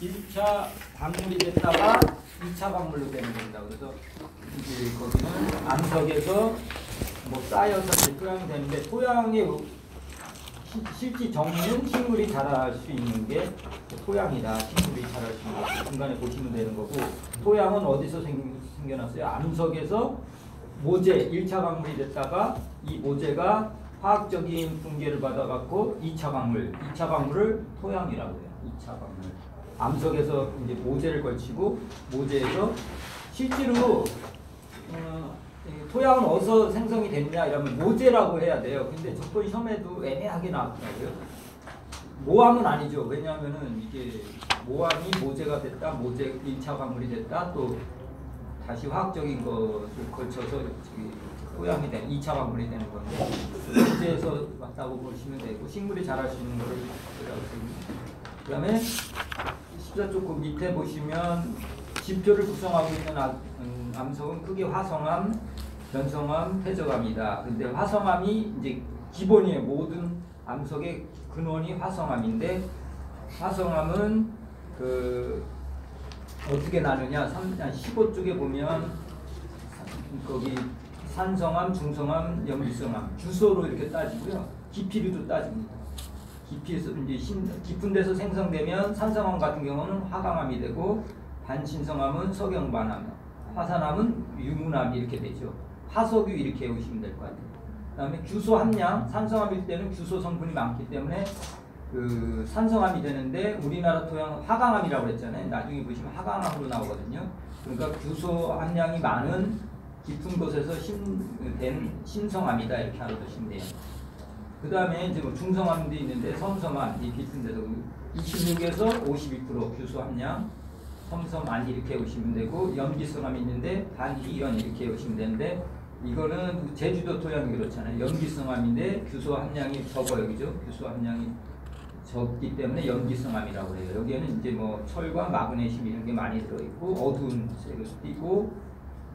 1차 방물이 됐다가 2차 방물로 되는 겁니다. 그래서 이제 거기는 암석에서 뭐 쌓여서 토양이 되는데 토양의 실제 정의는 식물이 자랄 수 있는 게 토양이다. 식물이 자랄 수 있는 거 중간에 보시면 되는 거고 토양은 어디서 생겨났어요? 암석에서 모재 1차 방물이 됐다가 이 모재가 화학적인 붕괴를 받아갖고 2차 방물을 토양이라고 해요. 2차 방물. 암석에서 이제 모재를 걸치고 모재에서 실제로 토양은 어디서 생성이 됐냐 이러면 모재라고 해야 돼요. 근데 조건 시험에도 애매하게 나왔더라고요. 모함은 아니죠. 왜냐하면은 이게 모함이 모재가 됐다, 모재 1차 방물이 됐다, 또 다시 화학적인 것을 거쳐서 토양이 된 2차 방물이 되는 건데 모재에서 왔다고 보시면 되고 식물이 자랄 수 있는 거를 그 다음에 14쪽 그 밑에 보시면 지표를 구성하고 있는 암석은 크게 화성암, 변성암, 퇴적암이다. 근데 화성암이 이제 기본이에요. 모든 암석의 근원이 화성암인데 화성암은 그 어떻게 나누냐? 15쪽에 보면 거기 산성암, 중성암, 염기성암 주소로 이렇게 따지고요. 깊이로도 따집니다. 깊이에서 이제 깊은 데서 생성되면 산성암 같은 경우는 화강암이 되고 반신성암은 석영반암, 화산암은 유문암 이렇게 되죠. 화석유 이렇게 보시면 될 것 같아요. 그다음에 규소 함량, 산성암일 때는 규소 성분이 많기 때문에 그 산성암이 되는데 우리나라 토양 화강암이라고 그랬잖아요. 나중에 보시면 화강암으로 나오거든요. 그러니까 규소 함량이 많은 깊은 곳에서 된 신성암이다 이렇게 알아두시면 돼요. 그 다음에 이제 뭐 중성암도 있는데 섬섬암 이 깊은 데서 26에서 52% 규소 함량, 섬섬암 이렇게 보시면 되고 염기성암이 있는데 반이연 이렇게 보시면 되는데 이거는 제주도 토양이 그렇잖아요. 염기성암인데 규소 함량이 적어요, 그죠? 규소 함량이 적기 때문에 염기성암이라고 해요. 여기에는 이제 뭐 철과 마그네슘 이런 게 많이 들어있고 어두운 색을 띠고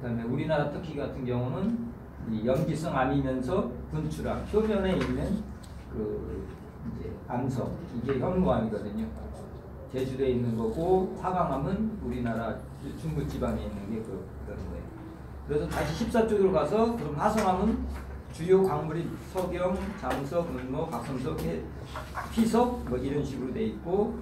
그다음에 우리나라 터키 같은 경우는 이 염기성암이면서 분출암 표면에 있는 그 이제 암석 이게 현무암이거든요. 제주도에 있는 거고 화강암은 우리나라 중부지방에 있는 게 그런 거예요. 그래서 다시 14쪽으로 가서 그럼 화성암은 주요 광물이 석영, 장석, 은모, 각성석, 피석 뭐 이런 식으로 돼 있고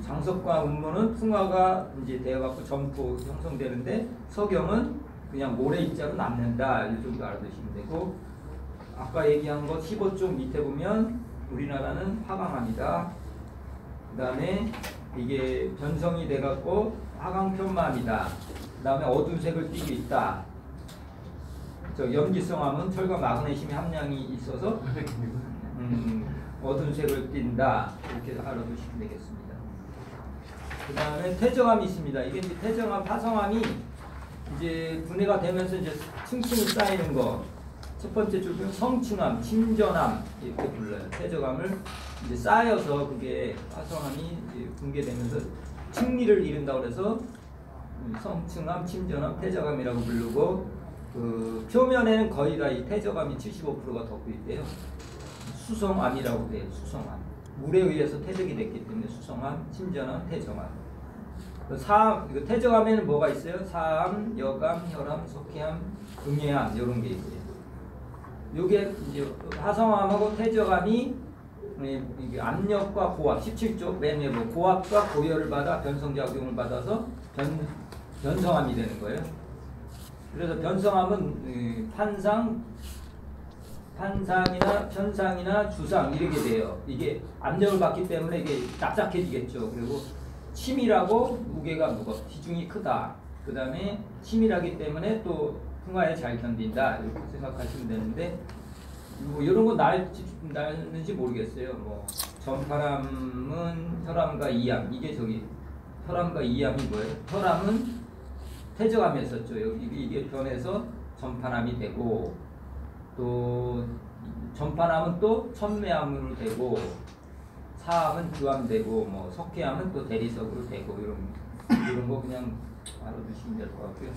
장석과 은모는 풍화가 이제 되어갖고 점포 형성되는데 석영은 그냥 모래 입자로 남는다 이 정도 알아두시면 되고 아까 얘기한 것 15쪽 밑에 보면 우리나라는 화강암이다. 그 다음에 이게 변성이 돼갖고 화강편마암이다. 그 다음에 어두운 색을 띠고 있다. 저 염기성암은 철과 마그네슘 함량이 있어서 어두운 색을 띈다. 이렇게 알아두시면 되겠습니다. 그 다음에 퇴적암이 있습니다. 이게 이제 퇴적암, 화성암이 이제 분해가 되면서 이제 층층이 쌓이는 거. 첫 번째 줄은 성층암, 침전암 이렇게 불러요. 퇴적암을 이제 쌓여서 그게 화성암이 이제 붕괴되면서 층리를 이룬다고 해서 성층암, 침전암, 퇴적암이라고 부르고 그 표면에는 거의 다 이 퇴적암이 75%가 덮여 있대요. 수성암이라고 돼요. 수성암. 물에 의해서 퇴적이 됐기 때문에 수성암, 침전암, 퇴적암. 퇴적암에는 뭐가 있어요? 사암, 여암, 혈암, 석회암, 응애암 이런 게 있고요. 요게 이제 화성암하고 퇴적암이 이게 압력과 고압 17조 맨 위에 뭐 고압과 고열을 받아 변성작용을 받아서 변성암이 되는 거예요. 그래서 변성암은 판상이나 편상이나 주상 이렇게 돼요. 이게 압력을 받기 때문에 이게 납작해지겠죠. 그리고 치밀하고 무게가 비중이 크다. 그 다음에 치밀하기 때문에 또 풍화에 잘 견딘다. 이렇게 생각하시면 되는데 뭐 이런 거 나는지 모르겠어요. 뭐 전파람은 혈암과 이암 이게 저기 혈암과 이암이 뭐예요? 혈암은 퇴적암에 있었죠. 이게 변해서 전파암이 되고 또 전파암은 또 천매암으로 되고 사암은 규암되고 뭐 석회암은 또 대리석으로 되고 이런 거 그냥 알아두시면 될 것 같고요.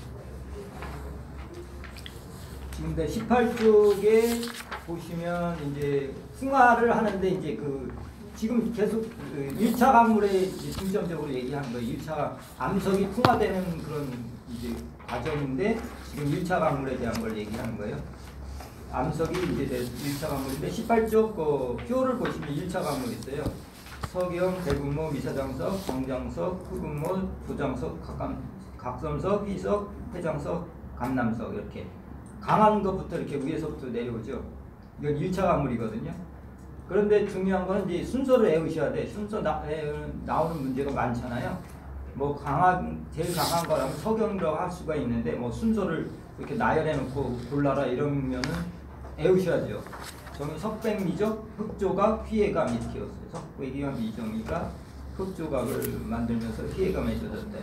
지금 18쪽에 보시면 이제 풍화를 하는데 이제 그 지금 계속 1차 강물에 이제 중점적으로 얘기하는 거예요. 1차 암석이 풍화되는 그런 이제 과정인데 지금 1차 강물에 대한 걸 얘기하는 거예요. 암석이 이제 1차 강물인데 18쪽 표를 보시면 1차 강물이 있어요. 석영, 대군모, 미사장석, 정장석, 흑운모, 도장석, 각섬석, 희석, 회장석, 감남석 이렇게 강한 것부터 이렇게 위에서부터 내려오죠. 이건 1차 강물이거든요. 그런데 중요한 건 이제 순서를 외우셔야 돼. 순서 나오는 문제가 많잖아요. 뭐 제일 강한 거라면 석영이라고 할 수가 있는데 뭐 순서를 이렇게 나열해 놓고 골라라 이러면은 외우셔야죠. 저는 석백미적, 흑조각, 휘해가 이렇게였어요. 석백이와 미정이가 흑조각을 만들면서 휘해가 맺어졌다.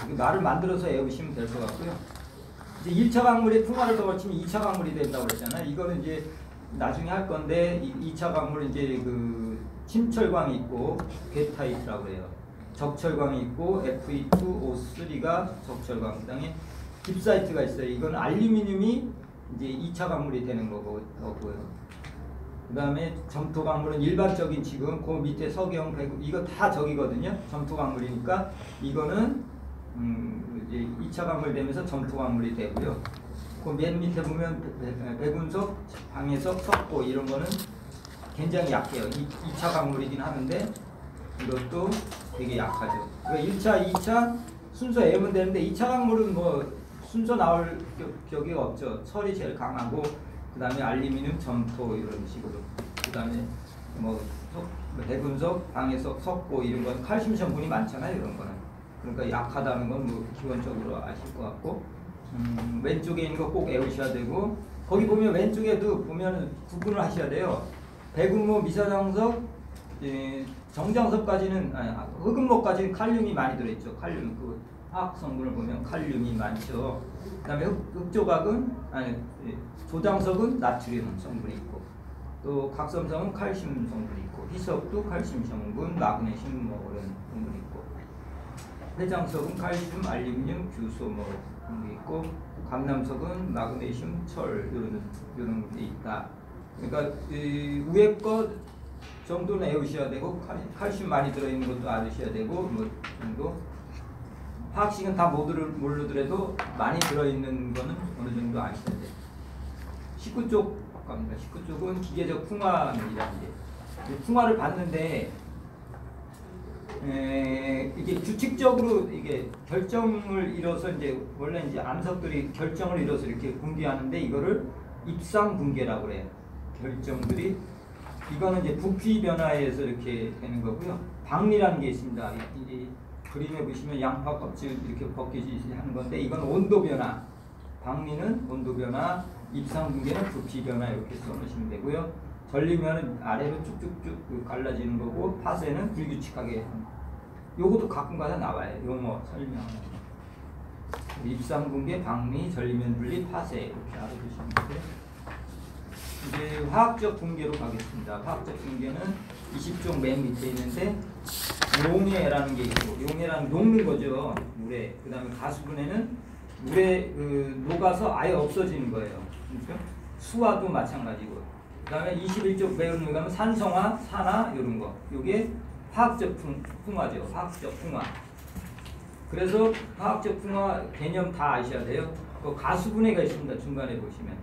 이렇게 말을 만들어서 외우시면 될 것 같고요. 이제 1차 강물의 풍화를 더 거치면 2차 강물이 된다고 그랬잖아요. 이거는 이제 나중에 할 건데 2차 강물은 이제 그 침철광이 있고 괴타이트라고 해요. 적철광이 있고 Fe2O3가 적철광. 그다음에 깁사이트가 있어요. 이건 알루미늄이 이제 2차 강물이 되는 거고요. 그다음에 점토 강물은 일반적인 지금 그 밑에 석영, 배구 이거 다 저기거든요. 점토 강물이니까 이거는 이제 2차 강물 되면서 점토 강물이 되고요. 그 맨 밑에 보면 백운석, 방해석, 석고 이런 거는 굉장히 약해요. 2차 강물이긴 하는데 이것도 되게 약하죠. 그러니까 1차, 2차 순서 외우면 되는데 2차 강물은 뭐 순서 나올 격이 없죠. 철이 제일 강하고 그 다음에 알루미늄, 점토 이런 식으로 그 다음에 뭐 백운석, 방해석, 석고 이런 건 칼슘 성분이 많잖아요. 이런 거는 그러니까 약하다는 건 뭐 기본적으로 아실 것 같고 왼쪽에 있는 거 꼭 외우셔야 되고 거기 보면 왼쪽에도 보면 구분을 하셔야 돼요. 백운모, 미사장석, 정장석까지는 흑운모까지는 칼륨이 많이 들어있죠. 칼륨 그 화학 성분을 보면 칼륨이 많죠. 그다음에 흑조각은 조장석은 나트륨 성분이 있고 또 각섬석은 칼슘 성분이 있고 희석도 칼슘 성분, 마그네슘 뭐 이런 성분이 있고 회장석은 칼슘, 알루미늄, 규소 뭐 그런 게 있고 감남석은 마그네슘, 철 이런 게 있다. 그러니까 위에 거 정도는 외우셔야 되고 칼슘 많이 들어있는 것도 알으셔야 되고 뭐 정도 화학식은 다 모르더라도 많이 들어있는 거는 어느 정도 아셔야 돼요. 19쪽 갑니다. 19쪽은 기계적 풍화입니다. 이제 풍화를 봤는데 이게 규칙적으로 이게 결정을 이뤄서 이제 원래 이제 암석들이 결정을 이뤄서 이렇게 붕괴하는데 이거를 입상 붕괴라고 그래요. 결정들이 이거는 이제 부피 변화에 의해서 이렇게 되는 거고요. 방리라는 게 있습니다. 이 그림에 보시면 양파 껍질 이렇게 벗기지 하는 건데 이건 온도 변화. 방리는 온도 변화, 입상 붕괴는 부피 변화 이렇게 써놓으시면 되고요. 절리면 아래로 쭉쭉쭉 갈라지는 거고 파쇄는 불규칙하게. 요것도 가끔가다 나와요. 용어 설명하는 입상 붕괴, 방리, 절리면 분리, 파쇄 이렇게 알아두시면 되고요. 이제 화학적 붕괴로 가겠습니다. 화학적 붕괴는 20쪽 맨 밑에 있는데 용해라는 게 있고 용해라는 녹는 거죠. 물에. 그 다음에 가수분해는 물에 녹아서 아예 없어지는 거예요. 그렇죠? 수화도 마찬가지고. 그 다음에 21쪽 배우는 가면 산성화, 산화 이런 거. 이게 화학적 풍화죠. 화학적 풍화. 그래서 화학적 풍화 개념 다 아셔야 돼요. 그 가수분해가 있습니다. 중간에 보시면.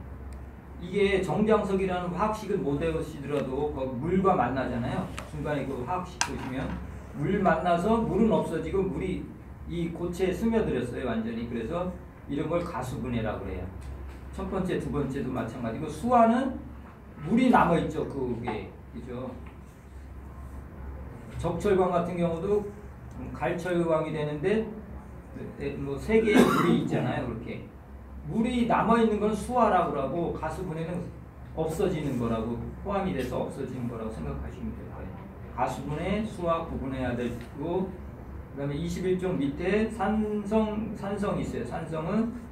이게 정장석이라는 화학식을 못 외우시더라도 거기 물과 만나잖아요. 중간에 그 화학식 보시면 물 만나서 물은 없어지고 물이 이 고체에 스며들었어요. 완전히. 그래서 이런 걸 가수분해라고 해요. 첫 번째, 두 번째도 마찬가지고 수화는 물이 남아있죠. 그게. 그죠? 적철광 같은 경우도 갈철광이 되는데 뭐 세 개의 물이 있잖아요. 그렇게. 물이 남아있는 건 수화라고 하고 가수분해는 없어지는 거라고 포함이 돼서 없어지는 거라고 생각하시면 될 거예요. 가수분해, 수화 구분해야 되고 그 다음에 21쪽 밑에 산성이 있어요. 산성은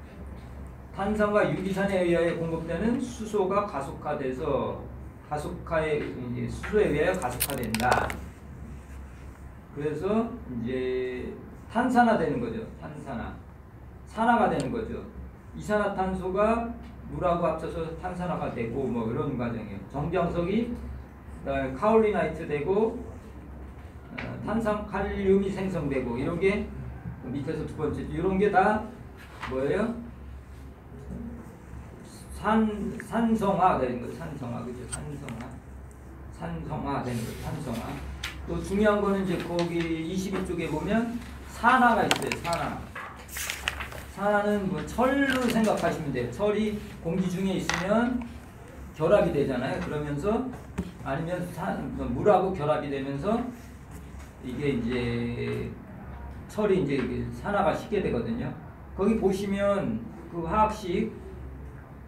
탄산과 유기산에 의하여 공급되는 수소가 가속화돼서 이제 수소에 의하여 가속화된다. 그래서 이제 탄산화되는 거죠. 산화가 되는 거죠. 이산화탄소가 물하고 합쳐서 탄산화가 되고 뭐 이런 과정이에요. 정장석이 그다음에 카올리나이트 되고 탄산 칼륨이 생성되고 이런 게 밑에서 두 번째 이런 게 다 뭐예요? 산성화 되는 거죠. 산성화 그죠? 산성화 되는 거죠. 산성화. 또 중요한 거는 이제 거기 22쪽에 보면 산화가 있어요. 산화는 뭐 철로 생각하시면 돼요. 철이 공기 중에 있으면 결합이 되잖아요. 그러면서 아니면 물하고 결합이 되면서 이게 이제 철이 이제 산화가 쉽게 되거든요. 거기 보시면 그 화학식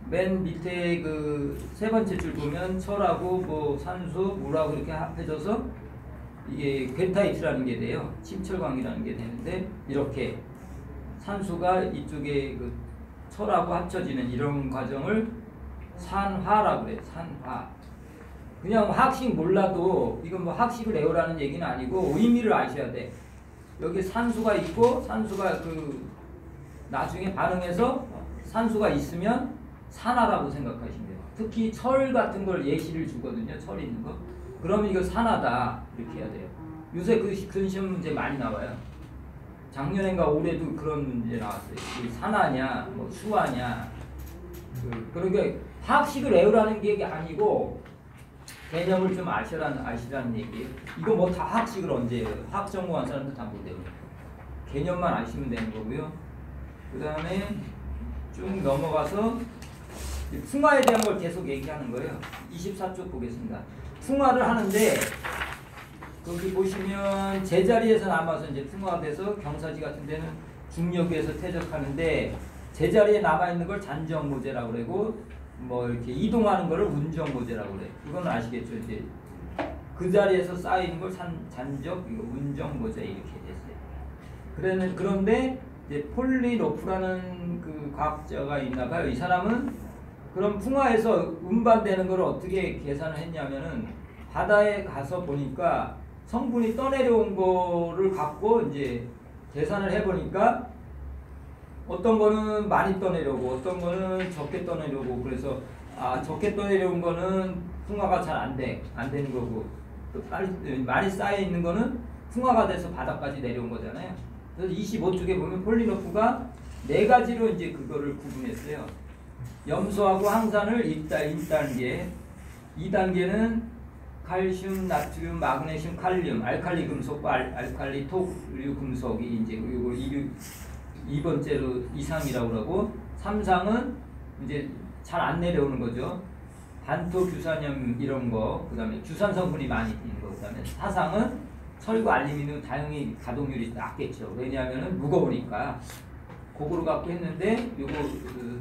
맨 밑에 그 세 번째 줄 보면 철하고 뭐 산소, 물하고 이렇게 합해져서 이게 괴타이트라는 게 돼요. 침철광이라는 게 되는데 이렇게 산소가 이쪽에 그 철하고 합쳐지는 이런 과정을 산화라고 그래요. 산화. 그냥 화학식 몰라도 이건 뭐 학식을 외우라는 얘기는 아니고 의미를 아셔야 돼. 여기 산소가 있고 산소가 그 나중에 반응해서 산소가 있으면 산화라고 생각하시면 돼요. 특히 철 같은 걸 예시를 주거든요. 철 있는 거. 그러면 이거 산화다 이렇게 해야 돼요. 요새 그런 시험 문제 많이 나와요. 작년인가 올해도 그런 문제 나왔어요. 산화냐, 뭐 수화냐. 그러니까 학식을 외우라는 게 아니고 개념을 좀 아시라는 얘기예요. 이거 뭐 다 학식을 언제 해요? 학전공한 사람들 다 못해요. 개념만 아시면 되는 거고요. 그 다음에 쭉 넘어가서 풍화에 대한 걸 계속 얘기하는 거예요. 24쪽 보겠습니다. 풍화를 하는데 거기 보시면 제자리에서 남아서 이제 풍화가 돼서 경사지 같은 데는 중력에서 퇴적하는데 제자리에 남아있는 걸 잔정모제라고 그러고 뭐 이렇게 이동하는 거를 운정모제라고 그래. 그건 아시겠죠? 이제 그 자리에서 쌓이는 걸 잔적, 이거 운정모제 이렇게 됐어요. 그런데 이제 폴리로프라는 그 과학자가 있나봐요. 이 사람은 그럼 풍화에서 운반되는 걸 어떻게 계산을 했냐면은 바다에 가서 보니까 성분이 떠내려온 거를 갖고 이제 계산을 해보니까 어떤 거는 많이 떠내려오고 어떤 거는 적게 떠내려오고 그래서 적게 떠내려온 거는 풍화가 잘 안 되는 거고 또 많이 쌓여 있는 거는 풍화가 돼서 바닥까지 내려온 거잖아요. 그래서 25쪽에 보면 폴리노프가 네 가지로 이제 그거를 구분했어요. 염소하고 항산을 1단계, 2단계는 칼슘, 나트륨, 마그네슘, 칼륨, 알칼리 금속과 알칼리 토류 금속이 이제 그리고 2번째로 이상이라고 그러고 3상은 이제 잘 안 내려오는 거죠. 반토 규산염 이런 거, 그 다음에 규산 성분이 많이 있는 거, 그 다음에 4상은 철과 알루미늄 당연히 가동률이 낮겠죠. 왜냐하면 무거우니까. 그거로 갖고 했는데 요거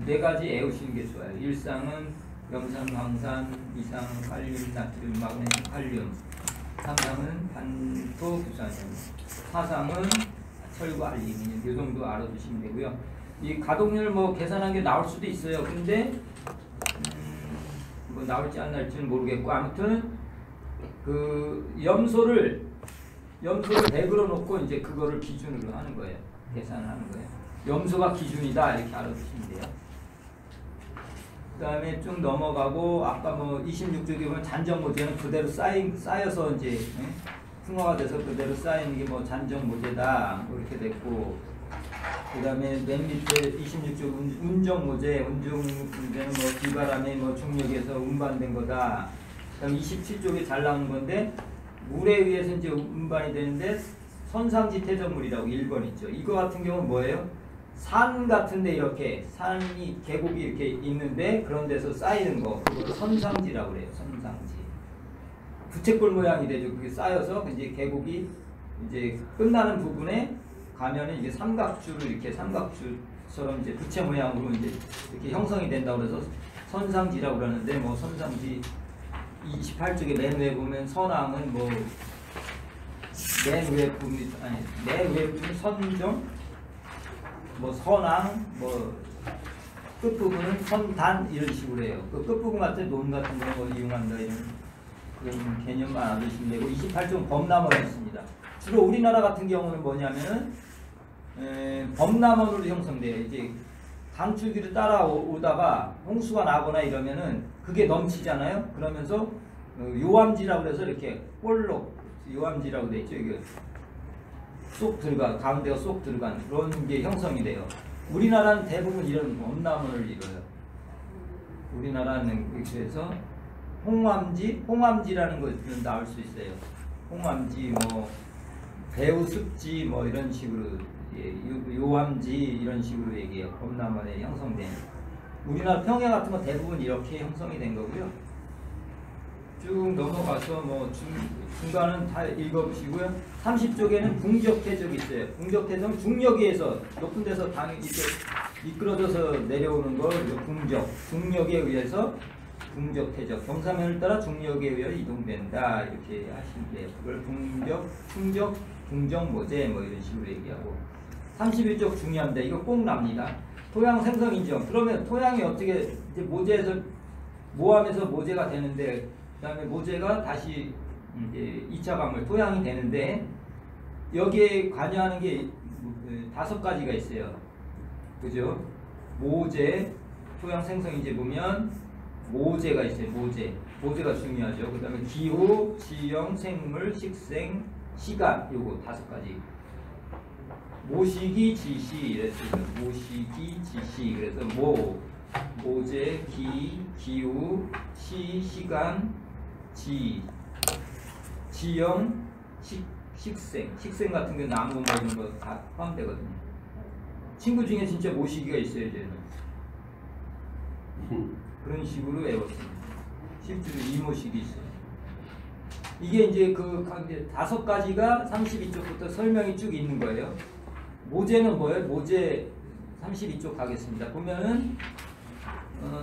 네 가지 외우시는 게 좋아요. 1상은 염산, 황산, 2상은 칼륨, 나트륨, 마그네슘, 칼륨, 3상은 반토 규산염, 4상은 철과 알루미늄. 이 정도 알아두시면 되고요. 이 가동률 뭐 계산한 게 나올 수도 있어요. 근데 뭐 나올지 안 나올지는 모르겠고 아무튼 그 염소를 100으로 놓고 이제 그거를 기준으로 하는 거예요. 계산을 하는 거예요. 염소가 기준이다 이렇게 알아두시면 돼요. 그 다음에 쭉 넘어가고 아까 뭐 26쪽에 보면 잔정모제는 그대로 쌓여서 이제 풍화가 돼서 그대로 쌓이는 게 뭐 잔정모제다 뭐 이렇게 됐고 그 다음에 맨 밑에 26쪽 운정모제 운정모제는 뭐 비바람의 뭐 중력에서 운반된 거다. 그 다음 27쪽에 잘 나오는 건데 물에 의해서 이제 운반이 되는데 선상지 퇴적물이라고 1번 있죠. 이거 같은 경우는 뭐예요? 산 같은데 이렇게 산이 계곡이 이렇게 있는데 그런 데서 쌓이는 거 그걸 선상지라고 그래요. 선상지. 부채꼴 모양이 되죠. 그게 쌓여서 이제 계곡이 이제 끝나는 부분에 가면은 이게 삼각주를 이렇게 삼각주처럼 이제 부채 모양으로 이제 이렇게 형성이 된다고 그래서 선상지라고 그러는데 뭐 선상지 28쪽에 맨 위에 보면 선왕은 뭐 맨 위에 부분 맨 위에 부분 선정 뭐 선왕 뭐 끝부분은 선단 이런 식으로 해요. 그 끝부분 같은 논 같은 거 뭐 이용한다 이런 그런 개념만 알아두시면 되고 28쪽은 범람원이 있습니다. 주로 우리나라 같은 경우는 뭐냐면은 범람원으로 형성돼요. 이제 강줄기를 따라오다가 홍수가 나거나 이러면은 그게 넘치잖아요. 그러면서 요암지라고 해서 이렇게 볼록 요암지라고 돼 있죠. 이게 쏙 들어가 가운데가 쏙 들어간 그런 게 형성이 돼요. 우리나라는 대부분 이런 엄나무를 이뤄요. 우리나라는 그래서 홍암지라는 것은 나올 수 있어요. 홍암지 뭐 배우숲지 뭐 이런 식으로 요암지 이런 식으로 얘기해요. 엄나무에 형성된. 우리나라 평야 같은 거 대부분 이렇게 형성이 된 거고요. 쭉 넘어가서 뭐 중간은 다 읽어보시고요. 30쪽에는 궁적태적이 있어요. 궁적태적은 중력에 의해서 높은 데서 당이 이렇게 미끄러져서 내려오는 걸 중력에 의해서 궁적태적. 경사면을 따라 중력에 의해 이동된다 이렇게 하시면 돼요. 그걸 궁적, 충적, 궁적, 모재 뭐 이런 식으로 얘기하고. 31쪽 중요합니다. 이거 꼭 납니다. 토양 생성 인정. 그러면 토양이 어떻게 이제 모재에서 모함에서 모재가 되는데 그 다음에 모재가 다시 이제 2차 강물 토양이 되는데 여기에 관여하는 게 5가지가 있어요. 그죠? 모재, 토양 생성 이제 보면 모재가 있어요. 모재가 중요하죠. 그 다음에 기후, 지형, 생물, 식생, 시간 요거 5가지. 모시기, 지시 이랬습니다. 모시기, 지시 그래서 모재, 기후, 시간, 지형, 식생 같은 게 나무 뭐 이런 거 다 포함되거든요. 친구 중에 진짜 모시기가 있어요, 이제는. 그런 식으로 외웠습니다. 실제로 이모식이 있어요. 이게 이제 그 5가지가 32쪽부터 설명이 쭉 있는 거예요. 모재는 뭐예요? 모재 32쪽 가겠습니다. 보면은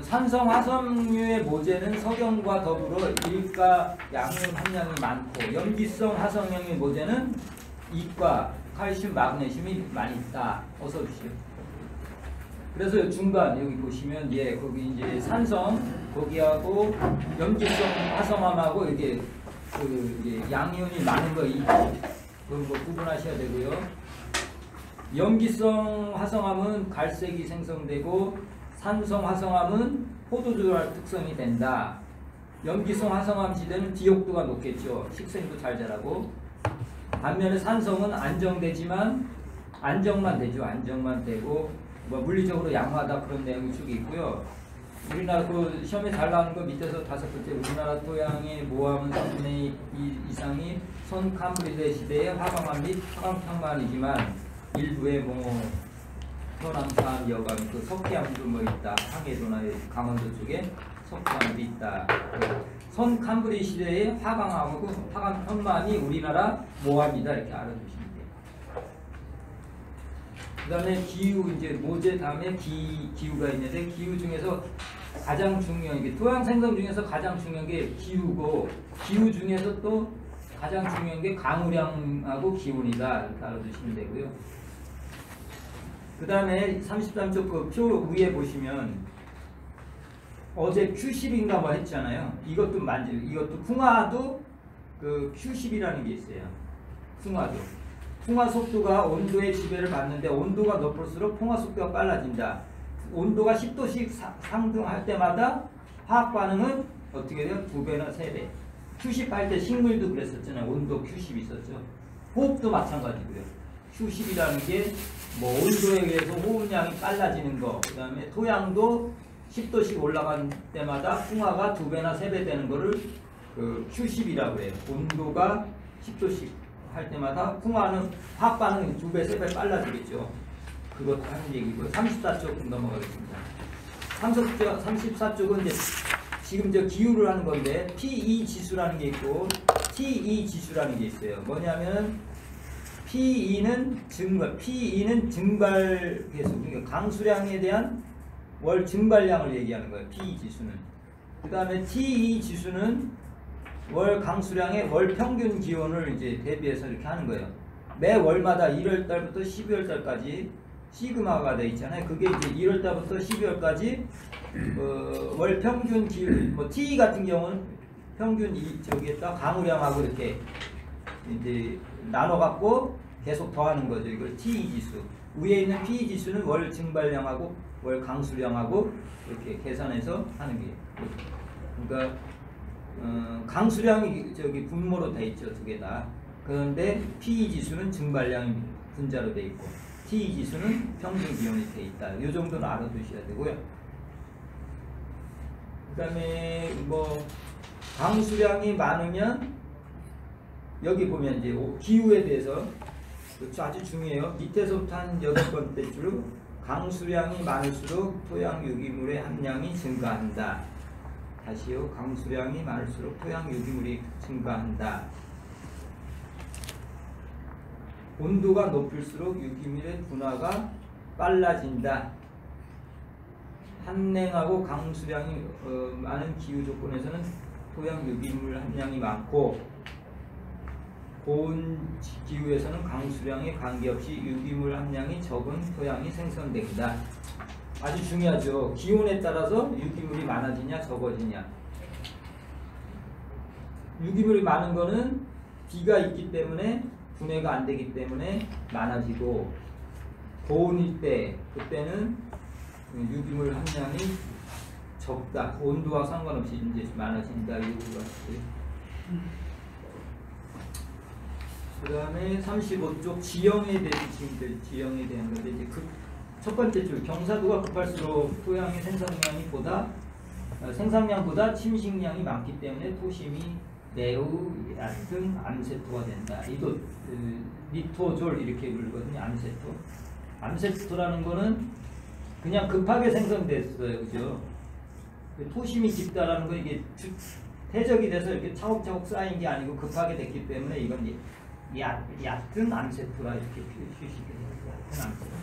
산성 화성류의 모재는 석영과 더불어 일가 양륨 함량이 많고 염기성 화성형의 모재는 이과 칼슘, 마그네슘이 많이 있다. 어서 오십시오. 그래서 중간 여기 보시면 거기 이제 산성 거기하고 염기성 화성암하고 이게 이게 양이온이 많은 거 그런 거 구분하셔야 되고요. 염기성 화성암은 갈색이 생성되고 산성 화성암은 포도주할 특성이 된다. 염기성 화성암 지대는 디옥도가 높겠죠. 식생도 잘 자라고. 반면에 산성은 안정되지만 안정만 되죠. 안정만 되고 뭐 물리적으로 양호하다 그런 내용이 쭉 있고요. 우리나라 그 시험에 잘 나오는 거 밑에서 5번째 우리나라 토양의 모함은 3분의 2 이상이 선캄브리제 시대의 화강암 및 화강탕만이지만 일부의 뭐 서남산 여감 그 석회암도 뭐 있다. 항해도나 강원도 쪽에 석회암도 있다. 선캄브리 시대의 화강암하고 화강탕만이 우리나라 모함이다 이렇게 알아두시면 돼요. 그 다음에 기후 이제 모재 다음에 기후가 있는데 기후 중에서 가장 중요한 게 토양 생성 중에서 가장 중요한 게 기후고 기후 중에서 또 가장 중요한 게 강우량하고 기온이다 이렇게 알아두시면 되고요. 그 다음에 33쪽 그 표 위에 보시면 어제 Q10인가 뭐 했잖아요. 이것도 풍화도 그 Q10이라는 게 있어요. 풍화 속도가 온도의 지배를 받는데 온도가 높을수록 풍화 속도가 빨라진다. 온도가 10도씩 상승할 때마다 화학 반응은 어떻게 돼요? 2배나 3배. Q10 할 때 식물도 그랬었잖아요. 온도 Q10 있었죠. 호흡도 마찬가지고요. Q10이라는 게 뭐 온도에 의해서 호흡량이 빨라지는 거, 그 다음에 토양도 10도씩 올라간 때마다 풍화가 2배나 3배 되는 거를 그 Q10이라고 해요. 온도가 10도씩 할 때마다 풍화는 화학 반응이 2배, 3배 빨라지겠죠. 그것도 하는 얘기고요. 34쪽 넘어가겠습니다. 34쪽은 이제 지금 저 기후를 하는 건데 PE 지수라는 게 있고 TE 지수라는 게 있어요. 뭐냐면 PE는 증발 계수, 그러니까 강수량에 대한 월 증발량을 얘기하는 거예요. PE 지수는. 그 다음에 TE 지수는 월 강수량의 월 평균 기온을 이제 대비해서 이렇게 하는 거예요. 매 월마다 1월 달부터 12월 달까지 시그마가 돼 있잖아요. 그게 이제 1월 달부터 12월까지 월 평균 기온, 뭐 TE 같은 경우는 평균 저기에다 강우량하고 이렇게 이제 나눠 갖고 계속 더하는 거죠. 이걸 TE 지수. 위에 있는 PE 지수는 월 증발량하고 월 강수량하고 이렇게 계산해서 하는 게. 그러니까 강수량이 저기 분모로 돼 있죠, 두 개 다. 그런데 PE 지수는 증발량이 분자로 돼 있고 TE 지수는 평균 기온이 돼 있다. 이 정도는 알아두셔야 되고요. 그다음에 뭐 강수량이 많으면 여기 보면 이제 기후에 대해서 아주 중요해요. 밑에서부터 한 8번째 줄 강수량이 많을수록 토양 유기물의 함량이 증가한다. 다시요. 강수량이 많을수록 토양 유기물이 증가한다. 온도가 높을수록 유기물의 분화가 빨라진다. 한냉하고 강수량이 많은 기후 조건에서는 토양 유기물 함량이 많고 고온 기후에서는 강수량에 관계없이 유기물 함량이 적은 토양이 생성된다. 아주 중요하죠. 기온에 따라서 유기물이 많아지냐 적어지냐. 유기물이 많은 거는 비가 있기 때문에 분해가 안 되기 때문에 많아지고 고온일 때 그때는 유기물 함량이 적다. 온도와 상관없이 이제 많아진다. 이유가 그 다음에 35쪽 지형에 대한 지금들 지형에 대한 건데 이제 그 첫 번째 줄 경사도가 급할수록 토양의 생산량보다 침식량이 많기 때문에 토심이 매우 얕은 암세토가 된다. 이도 리토졸 이렇게 부르거든요. 암세토. 암세토라는 거는 그냥 급하게 생성됐어요, 그죠? 토심이 깊다라는 거 이게 퇴적이 돼서 이렇게 차곡차곡 쌓인 게 아니고 급하게 됐기 때문에 이건 얕은 암세토라 이렇게 표시돼요. 얕은 암세토.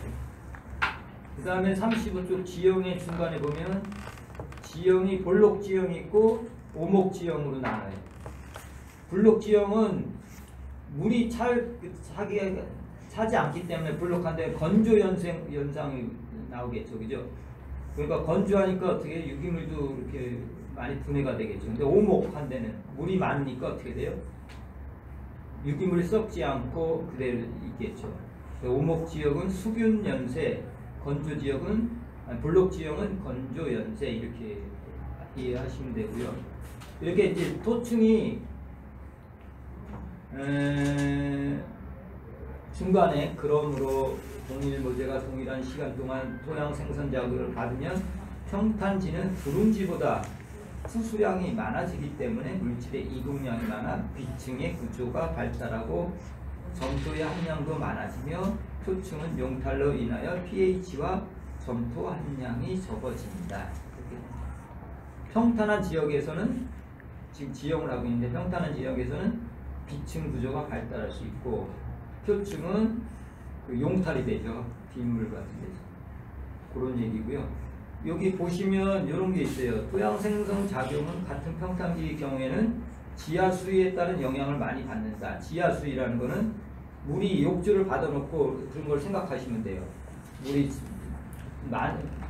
그 다음에 35쪽 지형의 중간에 보면 지형이 볼록 지형이 있고 오목 지형으로 나눠요. 볼록 지형은 물이 차지 않기 때문에 볼록한데 건조 현상이 나오겠죠, 그죠? 그러니까 건조하니까 어떻게 유기물도 이렇게 많이 분해가 되겠죠. 근데 오목한 데는 물이 많으니까 어떻게 돼요? 유기물이 썩지 않고 그대로 있겠죠. 오목 지역은 수균 연세, 건조 지역은 볼록 지역은 건조 연세 이렇게 이해하시면 되고요. 이렇게 이제 토층이 중간에 그러므로 동일 모재가 동일한 시간 동안 토양 생선 자극을 받으면 평탄지는 두lun지보다 수수량이 많아지기 때문에 물질의 이동량이 많아 비층의 구조가 발달하고 점토의 함량도 많아지며 표층은 용탈로 인하여 pH와 점토 함량이 적어진다. 평탄한 지역에서는 지금 지형을 하고 있는데 평탄한 지역에서는 비층 구조가 발달할 수 있고 표층은 그 용탈이 되죠. 빗물 같은 데서. 그런 얘기고요. 여기 보시면 이런 게 있어요. 토양 생성 작용은 같은 평탄지의 경우에는 지하수위에 따른 영향을 많이 받는다. 지하수위라는 거는 물이 욕조를 받아놓고 그런 걸 생각하시면 돼요. 물이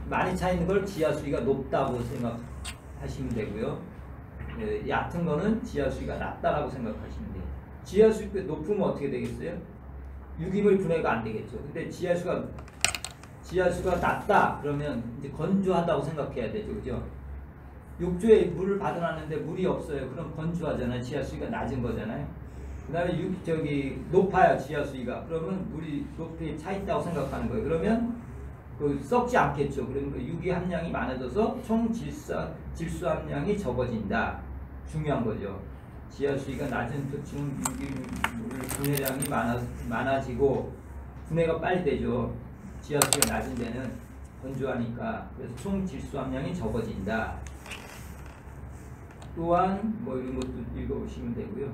많이 차 있는 걸 지하수위가 높다고 생각하시면 되고요. 얕은 거는 지하수위가 낮다라고 생각하시면 돼요. 지하수위가 높으면 어떻게 되겠어요? 유기물 분해가 안 되겠죠. 근데 지하수가 낮다 그러면 이제 건조하다고 생각해야 되죠, 그죠? 욕조에 물을 받아놨는데 물이 없어요. 그럼 건조하잖아요. 지하수위가 낮은 거잖아요. 그 다음에 높아요, 지하수위가. 그러면 물이 높이 차 있다고 생각하는 거예요. 그러면 그 썩지 않겠죠. 그러면 유기 함량이 많아져서 총 질소 함량이 적어진다. 중요한 거죠. 지하수위가 낮은 표층은 유기물 분해량이 많아지고 분해가 빨리 되죠. 지하수위가 낮은 데는 건조하니까. 그래서 총 질소 함량이 적어진다. 또한 뭐 이런 것도 읽어보시면 되고요.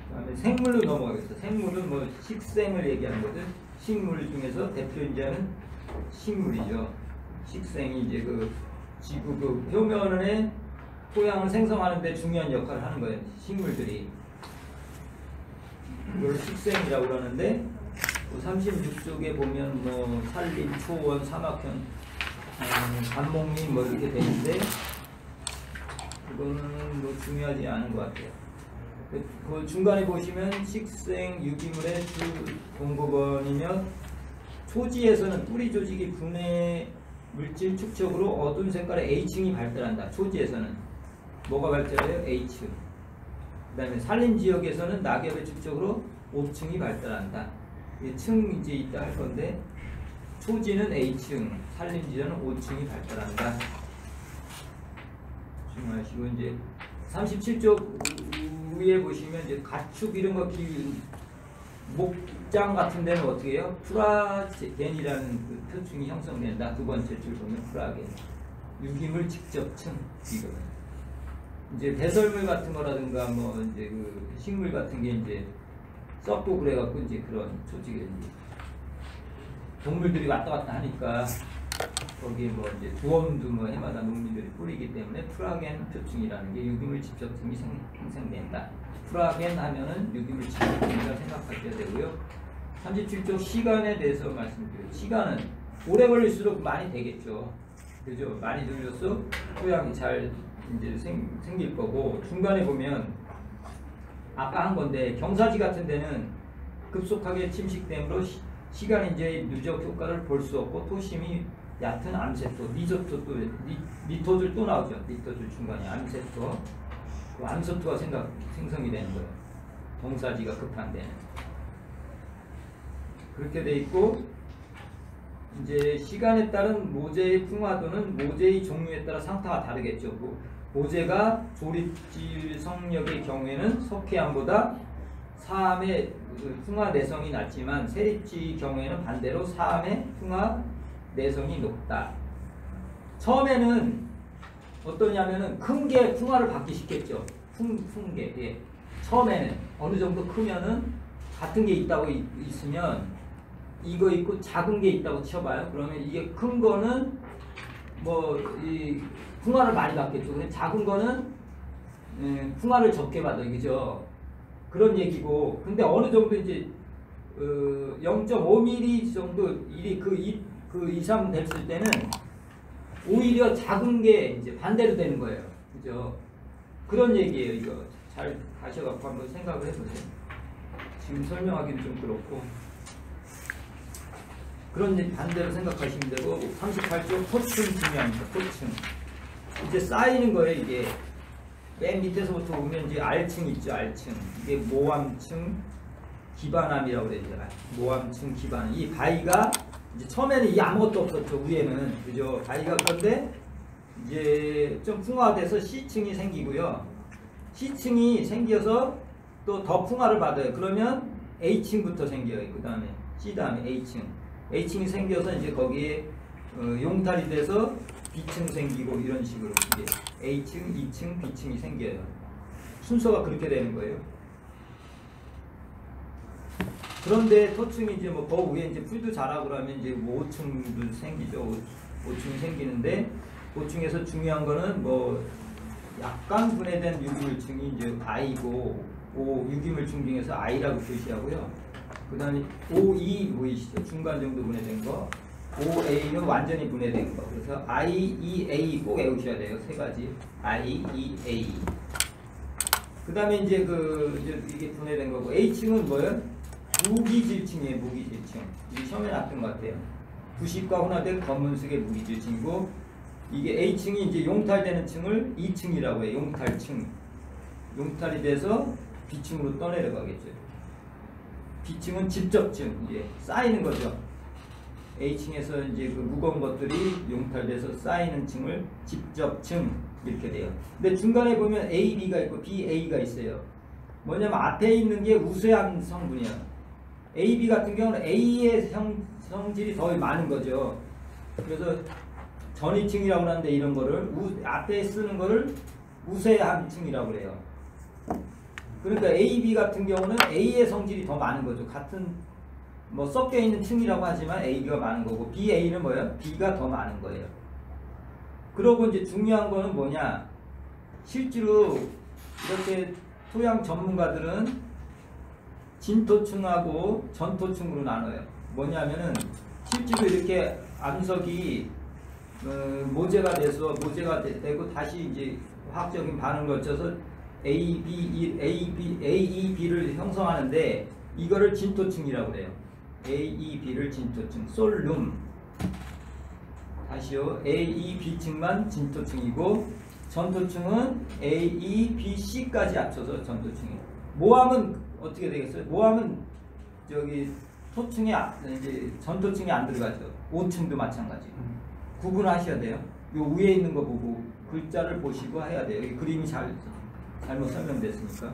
그다음에 생물로 넘어가겠습니다. 생물은 뭐 식생을 얘기하는 거죠. 식물 중에서 대표인자는 식물이죠. 식생이 이제 그 지구 그 표면에 토양을 생성하는데 중요한 역할을 하는 거예요. 식물들이. 이걸 식생이라고 그러는데 36쪽에 보면 뭐 산림, 초원, 사막현, 간목림 뭐 이렇게 되는데 그거는 뭐 중요하지 않은 것 같아요. 그 중간에 보시면 식생 유기물의 주 공급원이며 초지에서는 뿌리 조직이 분해 물질 축적으로 어두운 색깔의 A층이 발달한다. 초지에서는 뭐가 발달해요? A층. 그 다음에 산림 지역에서는 낙엽의 축적으로 O층이 발달한다. 층 이제 있다 할 건데 초지는 A층, 산림 지역은 O층이 발달한다. 주의하시고 이제 37쪽 위에 보시면 이제 가축 이런 거 목장 같은 데는 어떻게 해요? 프라겐이라는 그 표층이 형성된다. 두 번째 줄 보면 프라겐. 유기물 직접층 이거는. 이제 배설물 같은 거라든가 뭐 이제 그 식물 같은 게 이제 썩고 그래갖고 이제 그런 조직에 이제 동물들이 왔다 갔다 하니까 거기에 뭐 이제 두엄도 뭐 해마다 농민들이 뿌리기 때문에 프라겐 표층이라는 게 유기물 직접층이 생성된다. 프라겐 하면은 유기물 직접층이라 생각하셔야 되고요. 37쪽 시간에 대해서 말씀드려요. 시간은 오래 걸릴수록 많이 되겠죠. 그죠? 많이 들려서 토양이 잘 이제 생길 거고 중간에 보면 아까 한 건데 경사지 같은 데는 급속하게 침식됨으로 시간 이제 누적 효과를 볼 수 없고 토심이 얕은 암세토, 리조토 리토들 또 나오죠. 리토들 중간에 암세토, 그 암세토가 생성이 되는 거예요. 동사지가 급한 데는 그렇게 돼 있고 이제 시간에 따른 모재의 풍화도는 모재의 종류에 따라 상태가 다르겠죠. 모재가 조립질 성력의 경우에는 석회암보다 사암의 풍화 내성이 낮지만 세립지 경우에는 반대로 사암의 풍화 내성이 높다. 처음에는 어떠냐면은 큰 게 풍화를 받기 쉽겠죠. 게 예. 처음에는 어느 정도 크면은 같은 게 있다고 있으면 이거 있고 작은 게 있다고 쳐봐요. 그러면 이게 큰 거는 뭐 이 풍화를 많이 받겠죠. 근데 작은 거는 풍화를 적게 받아, 그죠? 그런 얘기고. 근데 어느 정도 이제 0.5mm 정도 일이 그 이상 됐을 때는 오히려 작은 게 이제 반대로 되는 거예요. 그죠? 그런 얘기예요. 이거 잘 가셔갖고 한번 생각을 해보세요. 지금 설명하기는 좀 그렇고. 그런 반대로 생각하시면 되고 38쪽 토층 중요합니다. 토층. 이제 쌓이는 거예요. 이게 맨 밑에서부터 보면 이제 알층 있죠. 알층. 이게 모암층, 기반암이라고 그러잖아요. 모암층, 기반암. 이 바위가 이제 처음에는 이 아무것도 없었죠. 위에는 그죠. 바위가 그런데 이제 좀 풍화돼서 C층이 생기고요. C층이 생겨서 또 더 풍화를 받아요. 그러면 A층부터 생겨요. 그 다음에 C 다음에 A층. A층이 생겨서 이제 거기에 용탈이 돼서 B층 생기고 이런 식으로 이제 A층, 2층, B층이 생겨요. 순서가 그렇게 되는 거예요. 그런데 토층이 이제 뭐 그 위에 이제 풀도 자라고 그러면 이제 5층도 생기죠. 5층이 생기는데 5층에서 중요한 거는 뭐 약간 분해된 유기물층이 이제 I고 유기물층 중에서 I라고 표시하고요. 그 다음에 OE 보이시죠? 중간 정도 분해된 거. OA는 완전히 분해된 거. 그래서 IEA 꼭 외우셔야 돼요. 세 가지. IEA. 그 다음에 이제 이게 분해된 거고. A층은 뭐예요? 무기질층이에요. 무기질층. 이게 시험에 나왔던 것 같아요. 부식과 혼합된 검은색의 무기질층이고, 이게 A층이 이제 용탈되는 층을 2층이라고 해요. 용탈층. 용탈이 돼서 B층으로 떠내려가겠죠. B층은 집접층, 이제 쌓이는 거죠. A층에서 이제 그 무거운 것들이 용탈돼서 쌓이는 층을 집접층 이렇게 돼요. 근데 중간에 보면 A, B가 있고 B, A가 있어요. 뭐냐면 앞에 있는 게 우수한 성분이야. A, B 같은 경우는 A의 성질이 더 많은 거죠. 그래서 전이층이라고 하는데 이런 거를 앞에 쓰는 거를 우세한 층이라고 그래요. 그러니까 A, B 같은 경우는 A의 성질이 더 많은 거죠. 같은 뭐 섞여 있는 층이라고 하지만 A가 많은 거고 B, A는 뭐예요? B가 더 많은 거예요. 그러고 이제 중요한 거는 뭐냐? 실제로 이렇게 토양 전문가들은 진토층하고 전토층으로 나눠요. 뭐냐면은 실제로 이렇게 암석이 모재가 돼서 되고 다시 이제 화학적인 반응을 거쳐서 AEB를 형성하는데 이거를 진토층이라고 그래요. AEB를 진토층. 솔룸. 다시요. A, E, B층만 진토층이고 전토층은 A, E, B, C까지 합쳐서 전토층이에요. 모함은 어떻게 되겠어요? 모함은 저기 토층에 이제 전토층에 안 들어가죠. 5층도 마찬가지. 구분하셔야 돼요. 요 위에 있는 거 보고 글자를 보시고 해야 돼요. 여기 그림이 잘못 설명됐으니까.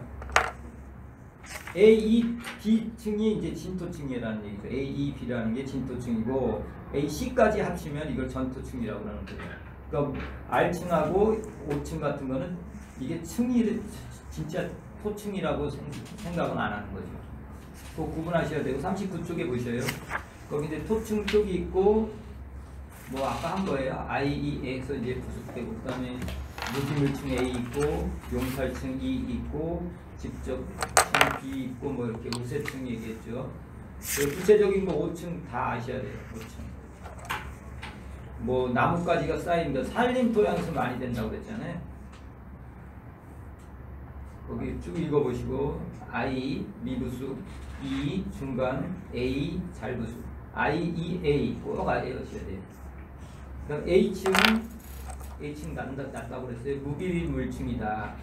A, E, B층이 이제 진토층이라는 얘기죠. A, E, B라는 게 진토층이고 A, C까지 합치면 이걸 전토층이라고 하는 거예요. 그러니까 R층하고 5층 같은 거는 이게 층이 진짜 토층이라고 생각은 안 하는 거죠. 그 구분하셔야 되고 39쪽에 보셔요. 거기 이제 토층 쪽이 있고 뭐 아까 한 거예요. IE에서 이제 부속되고 그다음에 무기물층 A 있고 용탈층 E 있고 직접층 B 있고 뭐 이렇게 우세층 얘기했죠. 구체적인 거 5층 다 아셔야 돼요. 5층. 뭐 나뭇가지가 쌓이니까 산림 토양에서 많이 된다고 그랬잖아요. 거기 쭉 읽어보시고 I 미부수, E 중간, A 잘부수, I, E, A 꼭 아셔야 돼요. 그럼 H층 낮다고 그랬어요. 무비물층이다.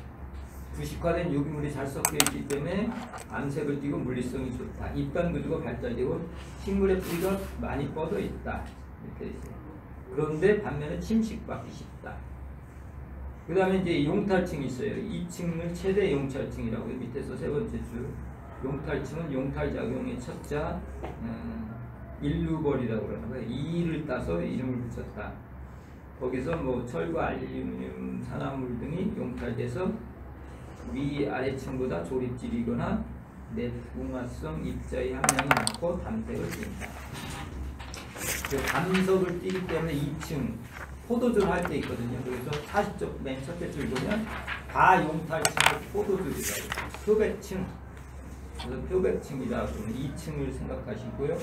부식화된 유기물이 잘 섞여 있기 때문에 암색을 띠고 물리성이 좋다. 입단 구조가 발달되고 식물의 뿌리가 많이 뻗어 있다. 이렇게 있어요. 그런데 반면에 침식받기 쉽다. 그 다음에 이제 용탈층이 있어요. 2층을 최대 용탈층이라고 해요. 밑에서 세 번째 줄. 용탈층은 용탈작용의 첫자 일루벌이라고 그러는 거예요. 이를 따서 이름을 붙였다. 거기서 뭐 철과 알루미늄, 산화물 등이 용탈돼서 위아래층보다 조립질이거나 내풍화성 입자의 함량이 많고 담색을 띈다. 담석을 띠기 때문에 2층 포도줄 할 때 있거든요. 그래서 40쪽 맨 첫째 줄 보면 다용탈층을 포도줄이라고 표백층. 그래서 표백층이라고 하면 2층을 생각하시고요.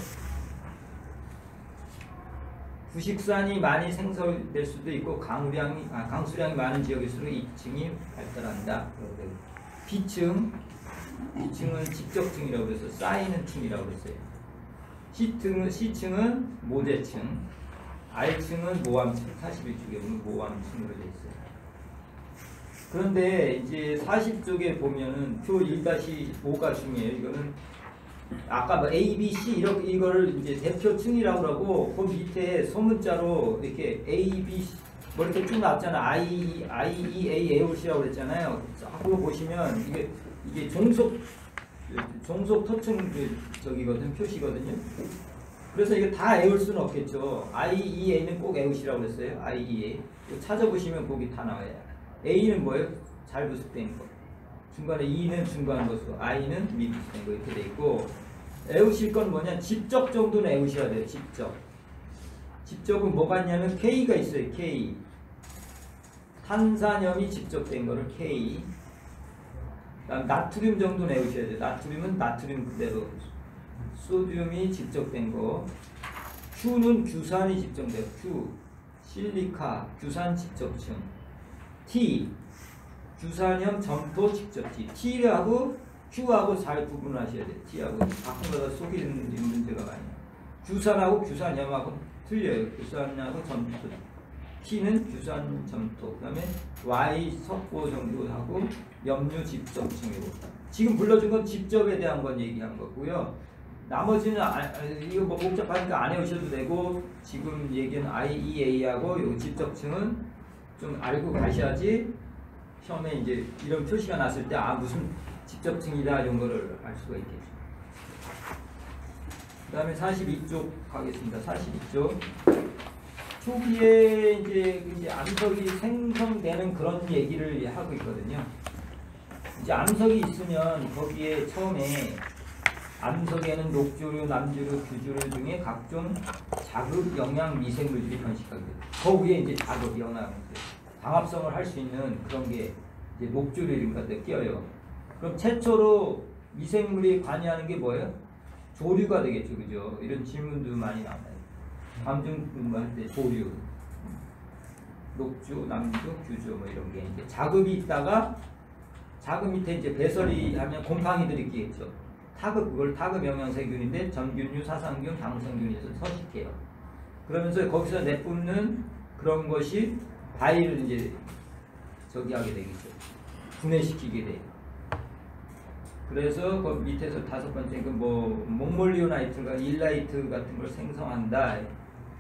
부식산이 많이 생성될 수도 있고 강수량이 많은 지역일수록 2층이 발달한다. B층은 직접층이라고 해서 쌓이는 층이라고 했어요. C층은 모재층, R층은 모함층, 41쪽에 보면 모함층으로 되어 있어요. 그런데 이제 40쪽에 보면은 표 1-5가 중요해요. 이거는 아까 뭐 A, B, C 이거를 이제 대표층이라고 하고 그 밑에 소문자로 이렇게 A, B, C 뭐 이렇게 쭉 나왔잖아. I, E, A, 에올시라고 그랬잖아요. 앞으로 보시면 이게 종속 토층 저기거든 표시거든요. 그래서 이게 다 에올 수는 없겠죠. IEA는 꼭 에올시라고 그랬어요. IEA 찾아보시면 거기 다 나와요. A는 뭐예요? 잘 부속된 거. 중간에 E는 중간 거수, I는 미부속된 거 이렇게 돼 있고 에우실 건 뭐냐? 집적 정도는 에우셔야 돼요. 집적은 뭐가 있냐면 K가 있어요. K. 탄산염이 집적된 거를 K. 그다음 나트륨 정도는 에우셔야 돼요. 나트륨은 나트륨 그대로. 소듐이 집적된 거. Q는 규산이 집적돼요. Q. 실리카 규산 집적층. T. 규산염 점토 집적지. T하고 Q하고 잘 구분하셔야 돼요. T하고 가끔가다 속이는 문제가 많아요. 규산하고 규산염하고 틀려요. 규산하고 점토. T는 규산 점토. 그 다음에 Y 석고 정도하고 염류 집적층이고. 지금 불러준 건 집적에 대한 건 얘기한 거고요. 나머지는 이거 뭐 복잡하니까 안 해오셔도 되고 지금 얘기한 IEA하고 요 집적층은 좀 알고 가셔야지 처음에 이제 이런 표시가 났을 때 무슨 집적층이다 이런 거를 알 수가 있겠죠. 그 다음에 42쪽 가겠습니다. 42쪽. 초기에 이제 암석이 생성되는 그런 얘기를 하고 있거든요. 이제 암석이 있으면 거기에 처음에 암석에는 녹조류, 남조류, 규조류 등의 각종 자극, 영양, 미생물들이 번식하게 돼요. 그 위에 이제 자극, 영양, 광합성을 할 수 있는 그런 게 이제 녹조류 이런 것들 끼어요. 그럼 최초로 미생물이 관여하는 게 뭐예요? 조류가 되겠죠, 그죠? 이런 질문도 많이 나와요. 다음 공부할 때 조류, 녹조, 남조, 규조 뭐 이런 게 이제 자급이 있다가 자급 밑에 이제 배설이 하면 곰팡이들이 있겠죠. 타급, 그걸 타급 영양세균인데 전균류, 사상균, 당성균에서 서식해요. 그러면서 거기서 내뿜는 그런 것이 바위를 이제 저기 하게 되겠죠. 분해시키게 돼요. 그래서 그 밑에서 5번째 그 뭐 몽몰리오나이트가 일라이트 같은 걸 생성한다.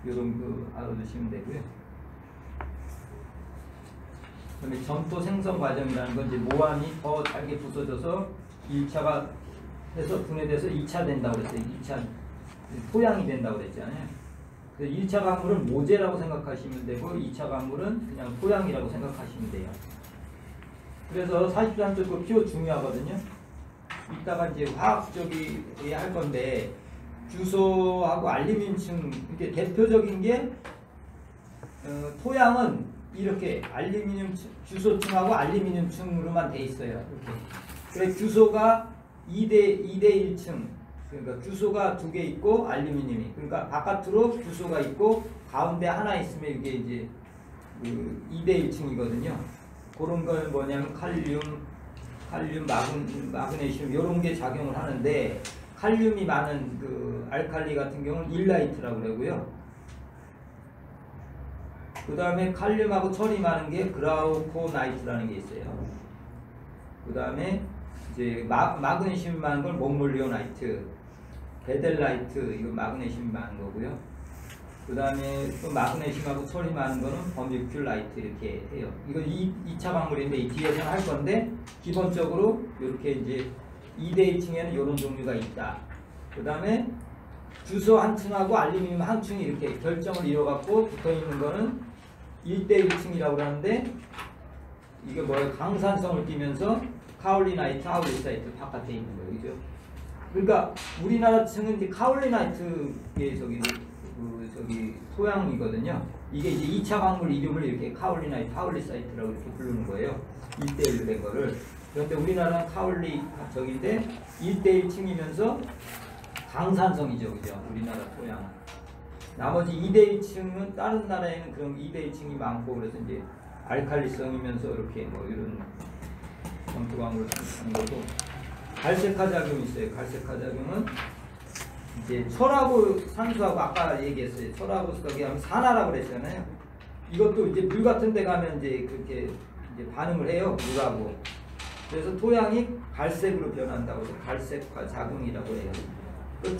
이런 그 알아두시면 되고요. 그다음에 점토 생성 과정이라는 건 이제 모함이 더 잘게 부서져서 1차가 해서 분해돼서 2차 된다고 그랬어요. 2차 토양이 된다고 그랬잖아요. 그래서 1차 강물은 모재라고 생각하시면 되고 2차 강물은 그냥 토양이라고 생각하시면 돼요. 그래서 43쪽 그 표 중요하거든요. 이따가 이제 화학적이 할 건데 규소하고 알루미늄층 이렇게 대표적인 게 토양은 이렇게 알루미늄 규소층하고 알루미늄층으로만 돼 있어요. 이렇게. 그래 규소가 2대 1층 그러니까 규소가 2개 있고 알루미늄이 그러니까 바깥으로 규소가 있고 가운데 하나 있으면 이게 이제 그 2대 1층이거든요. 그런 걸 뭐냐면 칼륨, 마그네슘 이런 게 작용을 하는데 칼륨이 많은 그 알칼리 같은 경우는 일라이트라고 그러고요. 그 다음에 칼륨하고 철이 많은 게 그라우코나이트라는 게 있어요. 그 다음에 이제 마그네슘이 많은 걸 몽몰리오나이트, 베델라이트 이거 마그네슘이 많은 거고요. 그 다음에 또 마그네슘하고 철이 많은 거는 버뮤큘라이트 이렇게 해요. 이거 2차 광물인데 이 뒤에서는 할 건데 기본적으로 이렇게 이제 2대 1층에는 이런 종류가 있다. 그 다음에 규소 한 층하고 알루미늄 한 층이 이렇게 결정을 이뤄갖고 붙어 있는 거는 1대 1층이라고 하는데 이게 뭐예요? 강산성을 띠면서 카올리나이트, 아울리사이트 바깥에 있는 거예요. 그죠? 그러니까 우리나라 층은 이제 카올리나이트의 저기 토양이거든요. 이게 이제 2차 광물 이름을 이렇게 카올리나이트, 아울리사이트라고 이렇게 부르는 거예요. 1대1로 된 거를. 그런데 우리나라는 카올리 저기인데 1대1 층이면서 강산성이죠. 그죠? 우리나라 토양. 나머지 2대 1층은 다른 나라에는 그런 2대 1층이 많고 그래서 이제 알칼리성이면서 이렇게 뭐 이런 점토 광물을 하는 거고 갈색화 작용이 있어요. 갈색화 작용은 이제 철하고 산소하고 아까 얘기했어요. 철하고 거기 하면 산화라고 그랬잖아요. 이것도 이제 물 같은 데 가면 이제 그렇게 이제 반응을 해요. 물하고. 그래서 토양이 갈색으로 변한다고 해서 갈색화 작용이라고 해요.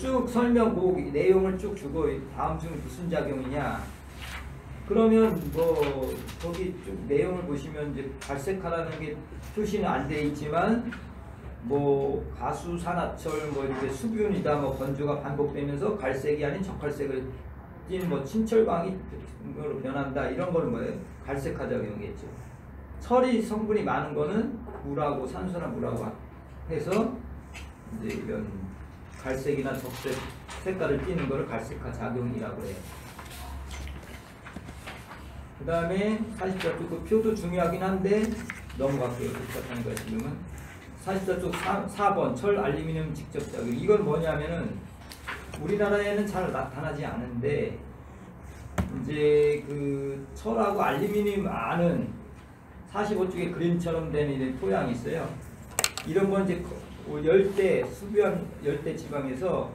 쭉 설명 내용을 쭉 주고 다음 중 무슨 작용이냐 그러면 뭐 거기 쭉 내용을 보시면 이제 갈색화라는 게 표시는 안 돼 있지만 뭐 가수산화철 뭐 이렇게 수분이다 뭐 건조가 반복되면서 갈색이 아닌 적갈색을 띤 뭐 친철광이 변한다 이런 거는 뭐예요? 갈색화 작용이겠죠. 철이 성분이 많은 거는 물하고 산소나 물하고 해서 이제 이런 갈색이나 적색 색깔을 띠는 것을 갈색화 작용이라고 해요. 그 다음에 44쪽 그 표도 중요하긴 한데 넘어갈게요. 복잡한 거예요. 지금은 44쪽 4번 철 알루미늄 직접 작용. 이건 뭐냐면은 우리나라에는 잘 나타나지 않은데 이제 그 철하고 알루미늄 안은 45쪽에 그림처럼 된 토양이 있어요. 이런 건 이제 열대 수변 열대 지방에서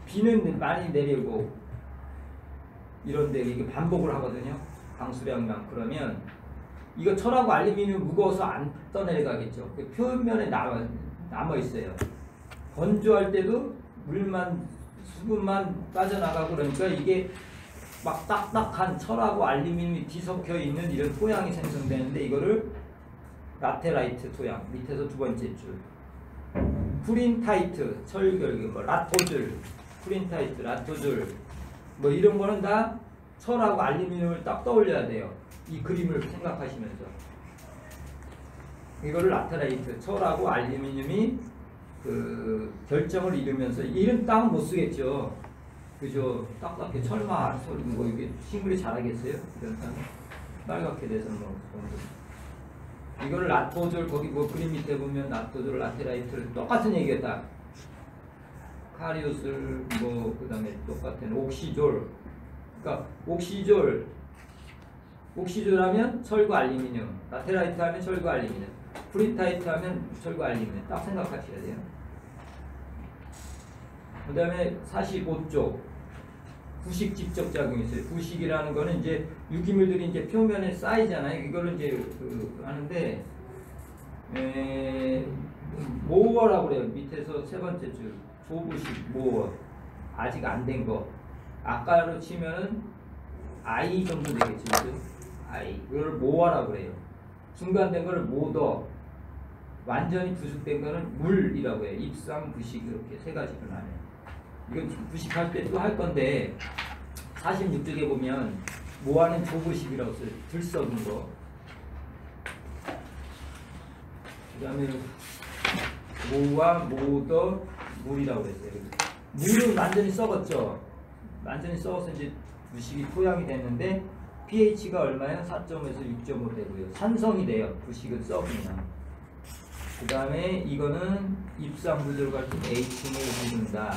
비는 많이 내리고 이런데 이게 반복을 하거든요. 강수량이 많고 그러면 이거 철하고 알루미늄 무거워서 안 떠내려가겠죠. 그 표면에 남아 있어요. 건조할 때도 물만 수분만 빠져나가고 그러니까 이게 막 딱딱한 철하고 알루미늄이 뒤섞여 있는 이런 토양이 생성되는데 이거를 라테라이트 토양 밑에서 두 번째 줄 프린타이트 철결기 뭐 라토줄 프린타이트 라토줄 뭐 이런 거는 다 철하고 알루미늄을 딱 떠올려야 돼요. 이 그림을 생각하시면서 이거를 라테라이트 철하고 알루미늄이 그 결정을 이루면서 이런 땅은 못 쓰겠죠. 그죠? 딱딱해 철마 소리 뭐 이게 식물이 자라겠어요? 이런 땅 빨갛게 돼서 뭐 이거를 라토졸 거기 뭐 그림 밑에 보면 라토졸 라테라이트를 똑같은 얘기였다. 카리오슬 뭐 그다음에 똑같은 옥시졸 그러니까 옥시졸 하면 철과 알루미늄 라테라이트 하면 철과 알루미늄 프린타이트 하면 철과 알루미늄 딱 생각하셔야 돼요. 그 다음에 45쪽 부식 직접 작용이 있어요. 부식이라는 거는 이제 유기물들이 이제 표면에 쌓이잖아요. 이거를 이제 하는데 모어라고 그래요. 밑에서 세 번째 줄 조부식 모어 아직 안 된 거. 아까로 치면은 I 정도 되겠죠. 그죠? I 이걸 모어라고 그래요. 중간된 거를 모더, 완전히 부식된 거는 물이라고 해요. 입상, 부식 이렇게 세 가지로 나눠요. 이건 부식할 때 또 할 건데 46쪽에 보면 모아는 조부식이라고 써요. 들썩은 거. 그 다음에 모와, 모더, 물이라고 했어요. 물은 완전히 썩었죠. 완전히 썩어서 이제 부식이 토양이 됐는데 pH가 얼마예요? 4.5에서 6.5 되고요. 산성이 돼요. 부식은 썩으면. 그 다음에 이거는 입상 구조로 갈 때 H를 이룬다.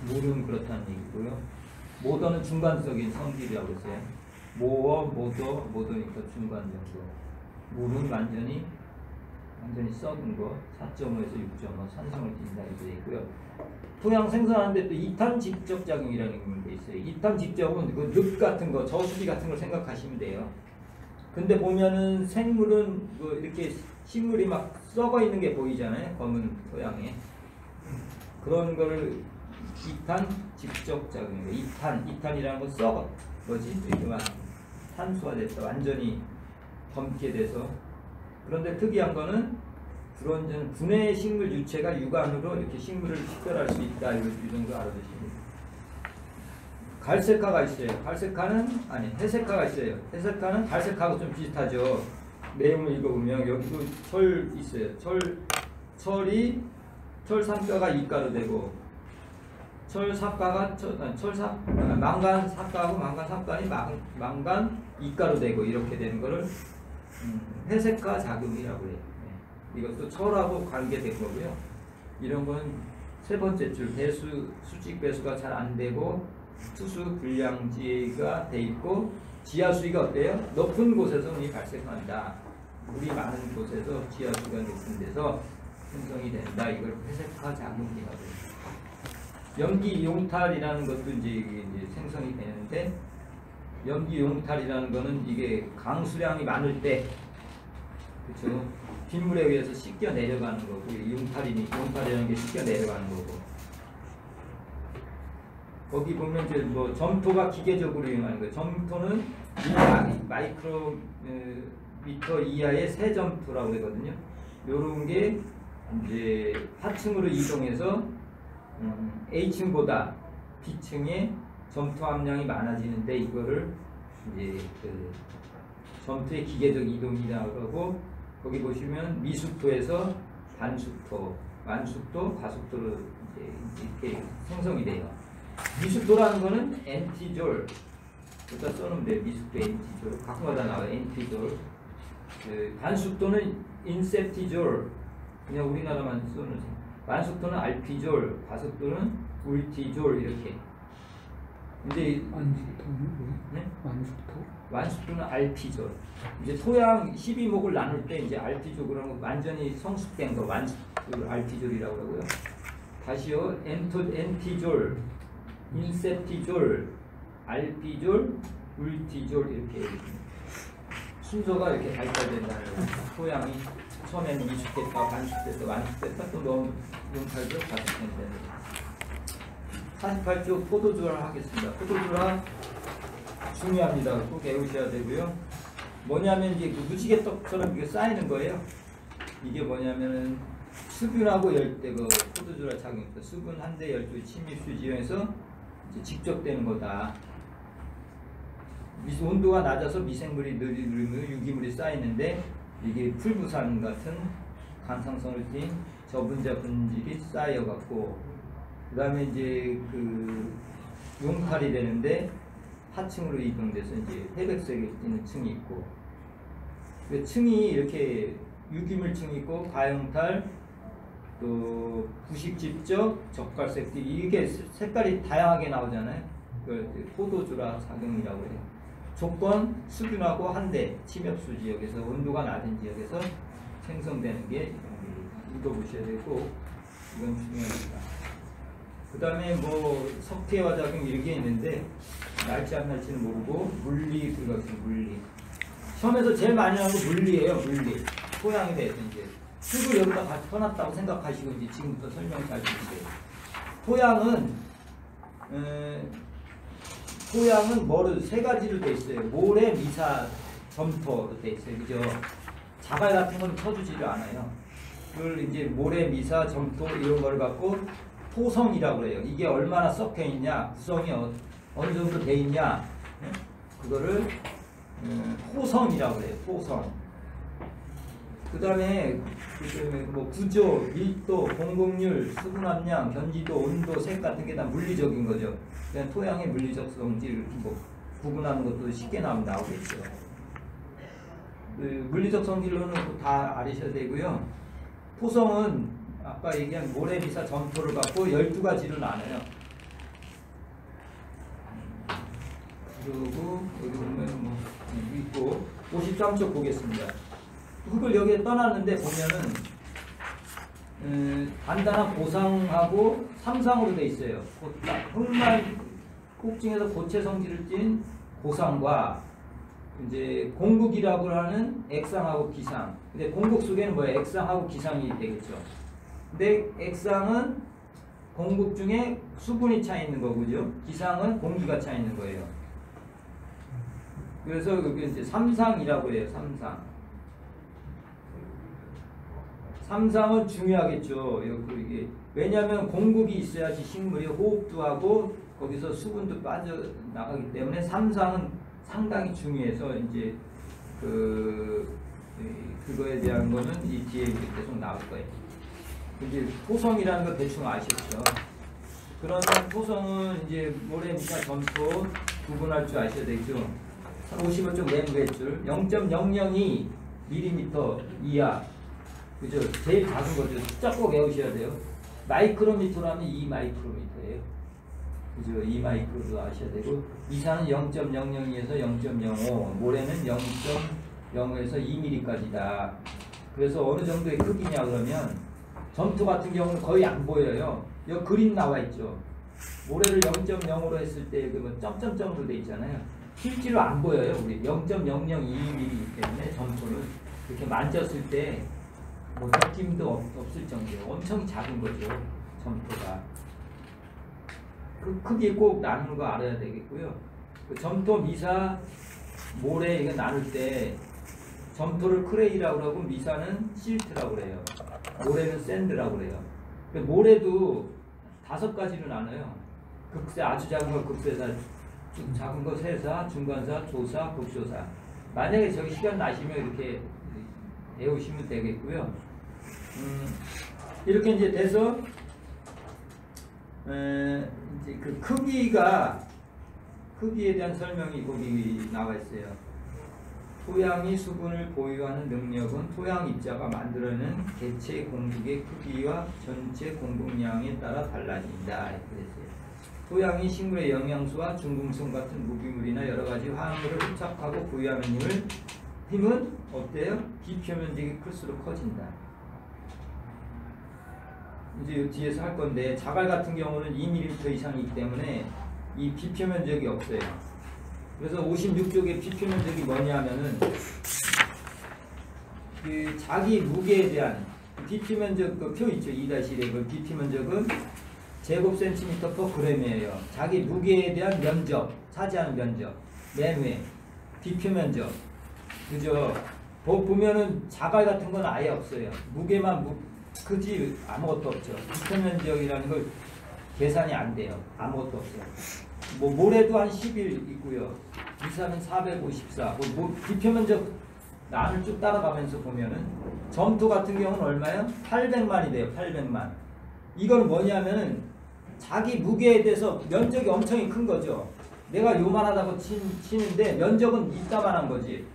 물은 그렇다는 얘기고요. 모더는 중간적인 성질이라고 했어요. 모어, 모더니까 중간 정도. 물은 완전히 썩은 거, 4.5에서 6.5 산성을 띈다 이렇게 돼 있고요. 토양 생성하는데 또 이탄 집적 작용이라는 게 있어요. 이탄 집적은 그 늪 같은 거, 저수지 같은 걸 생각하시면 돼요. 근데 보면은 생물은 뭐 이렇게 식물이 막 썩어 있는 게 보이잖아요. 검은 토양에. 그런 거를 이탄 집적 작용이에요. 이탄이라는 건 썩어. 뭐지? 이렇게 막 탄수화돼서 완전히 검게 돼서. 그런데 특이한 거는 분해 식물 유체가 육안으로 이렇게 식물을 식별할 수 있다. 이 정도 알아두시면 됩니다. 갈색화가 있어요. 회색화가 있어요. 회색화는 갈색화하고 좀 비슷하죠. 내용을 읽어보면 여기도 철 있어요. 철삼가가 이가로 되고 망간 삽가하고 망간 삼간이 망간 이가로 되고 이렇게 되는 거를 회색화 작용이라고 해요. 이것도 철하고 관계된 거고요. 이런 건 세 번째 줄 수직 배수가 잘 안 되고 투수 불량지가 돼 있고 지하 수위가 어때요? 높은 곳에서 물이 발생한다. 물이 많은 곳에서 지하 수위가 높은 데서 생성이 된다. 이걸 회색화 작용이라고 해요. 염기 용탈이라는 것도 이제 생성이 되는데 염기 용탈이라는 거는 이게 강수량이 많을 때 그렇죠. 빗물에 의해서 씻겨 내려가는 거고 용탈이라는 게 씻겨 내려가는 거고 거기 보면 이제 뭐 점토가 기계적으로 이용하는 거예요. 점토는 마이크로 미터 이하의 새 점토라고 하거든요. 요런 게 이제 하층으로 이동해서 A층보다 B층에 점토 함량이 많아지는데 이거를 이제 그 점토의 기계적 이동이라고 하고 거기 보시면 미숙토에서 반숙토, 완숙토, 과숙토로 이제 이렇게 생성이 돼요. 미숙토라는 거는 엔티졸, 여기다 써놓으면 돼요. 미숙토 엔티졸, 가끔가다 나와요. 엔티졸. 반숙토는 인셉티졸, 그냥 우리나라만 써놓으세요. 완숙토는 알피졸, 과숙토는 울티졸 이렇게. 이제 완숙토는 뭐예요? 네? 완숙토? 완숙토는 알피졸. 이제 토양 12목을 나눌 때 이제 알피졸 그러면 완전히 성숙된 거 완숙토 알피졸이라고 하고요. 다시요. 엔티졸, 인셉티졸, 알피졸, 울티졸 이렇게 순서가 이렇게 발달된다는 거예요. 토양이 처음에는 미숙됐다, 반숙됐다, 완숙됐다, 또 너무 용탈도 과숙된다는 48쪽 포도주화 하겠습니다. 포도주화 중요합니다. 꼭 외우셔야 되고요. 뭐냐면 이게 무지개떡처럼 이게 쌓이는 거예요. 이게 뭐냐면은 수분하고 열대 그 포도주화 작용입니다. 수분 한대 열두 침입수 지형에서 직접되는 거다. 온도가 낮아서 미생물이 늘면 유기물이 쌓이는데 이게 풀부산 같은 간상성을 띤 저분자 분질이 쌓여갖고 그 다음에 이제 그 용탈이 되는데 하층으로 이동돼서 이제 회백색에 있는 층이 있고 그 층이 이렇게 유기물층이 있고 과용탈 또 부식집적 적갈색 이게 색깔이 다양하게 나오잖아요. 그 포도주라 작용이라고 해요. 조건 수균하고 한대 침엽수 지역에서 온도가 낮은 지역에서 생성되는 게 읽어보셔야 되고 이건 중요합니다. 그 다음에 뭐 석회화 작용 이런 게 있는데 날지 안 날지는 모르고 물리 들어가 있어요. 물리. 시험에서 제일 많이 나오는 거 물리예요. 물리. 토양에 대해서 이제 흙을 여기다 같이 퍼놨다고 생각하시고 이제 지금부터 설명 잘 드릴게요. 토양은 뭐를 세 가지로 돼 있어요. 모래, 미사, 점토로 돼 있어요. 그죠? 자갈 같은 건 쳐주지를 않아요. 그걸 이제 모래, 미사, 점토 이런 걸 갖고 토성이라고 해요. 이게 얼마나 썩혀 있냐, 구성이 어느 정도 돼 있냐, 그거를 토성이라고 해요. 토성. 그 다음에 뭐 구조, 밀도, 공급률, 수분 함량, 견지도, 온도, 색 같은 게 다 물리적인 거죠. 그냥 토양의 물리적 성질 뭐 구분하는 것도 쉽게 나오겠죠. 그 물리적 성질로는 다 알으셔야 되고요. 토성은 아까 얘기한 모래, 미사, 점토를 갖고 12가지로 나눠요. 그리고 여기 보면 뭐 있고 53쪽 보겠습니다. 흙을 여기에 떠났는데 보면은 간단한 고상하고 삼상으로 돼 있어요. 흙말 꼭중에서 고체 성질을 띤 고상과 이제 공국이라고 하는 액상하고 기상. 근데 공국 속에는 뭐예요? 액상하고 기상이 되겠죠. 근데 액상은 공국 중에 수분이 차 있는 거고요. 기상은 공기가 차 있는 거예요. 그래서 여기 이제 삼상이라고 해요. 삼상. 삼상은 중요하겠죠. 이게 왜냐하면 공국이 있어야지 식물이 호흡도 하고 거기서 수분도 빠져나가기 때문에 삼상은 상당히 중요해서 이제 그거에 대한 거는 이 뒤에 이렇게 계속 나올 거예요. 이제 토성이라는 거 대충 아시죠? 그러면 토성은 이제 모래, 미사, 점토 구분할 줄 아셔야 되죠. 55쪽 내부배출 0.002 mm 이하. 그죠? 제일 작은 거죠. 숫자 꼭 외우셔야 돼요. 마이크로미터라면 2마이크로미터예요. 그죠? 2마이크로도 아셔야 되고, 이산은 0.002에서 0.05, 모래는 0.05에서 2mm까지다. 그래서 어느 정도의 크기냐 그러면 점토 같은 경우는 거의 안 보여요. 여기 그림 나와 있죠. 모래를 0.05로 했을 때 그 점점점으로 돼 있잖아요. 실제로 안 보여요. 우리 0.002mm이기 때문에 점토를 이렇게 만졌을 때 뭐 느낌도 없을 정도예요. 엄청 작은 거죠. 점토가. 그 크기 꼭 나누는 거 알아야 되겠고요. 그 점토, 미사, 모래 이거 나눌 때 점토를 크레이라고 하고 미사는 실트라고 그래요. 모래는 샌드라고 그래요. 모래도 5가지로 나눠요. 극세, 아주 작은 거 극세사, 작은 거 세사, 중간사, 조사, 극조사. 만약에 저기 시간 나시면 이렇게 배우시면 되겠고요. 이렇게 이제 돼서 이제 그 크기에 대한 설명이 거기 나와 있어요. 토양이 수분을 보유하는 능력은 토양 입자가 만들어낸 개체 공국의 크기와 전체 공급량에 따라 달라진다. 그랬어요. 토양이 식물의 영양소와 중금속 같은 무기물이나 여러 가지 화합물을 흡착하고 보유하는 힘은 어때요? 비표면적이 클수록 커진다. 이제 뒤에서 할 건데 자갈 같은 경우는 2mm 이상이기 때문에 이 비표면적이 없어요. 그래서 56쪽의 비표면적이 뭐냐면은 그 자기 무게에 대한 비표면적 그 표 있죠. 2-1의 그 비표면적은 제곱센티미터 퍼 그램이에요. 자기 무게에 대한 면적, 차지하는 면적, 맨웨, 비표면적. 그죠? 보면은 자갈 같은 건 아예 없어요. 무게만 크지 아무것도 없죠. 비표면적이라는 걸 계산이 안 돼요. 아무것도 없어요. 뭐 모래도 한 10일 있고요. 미사는 454. 비표면적 난을 쭉 따라가면서 보면은 점토 같은 경우는 얼마예요? 800만이 돼요. 800만. 이건 뭐냐면은 자기 무게에 대해서 면적이 엄청 큰 거죠. 내가 요만하다고 치는데 면적은 이따만한 거지.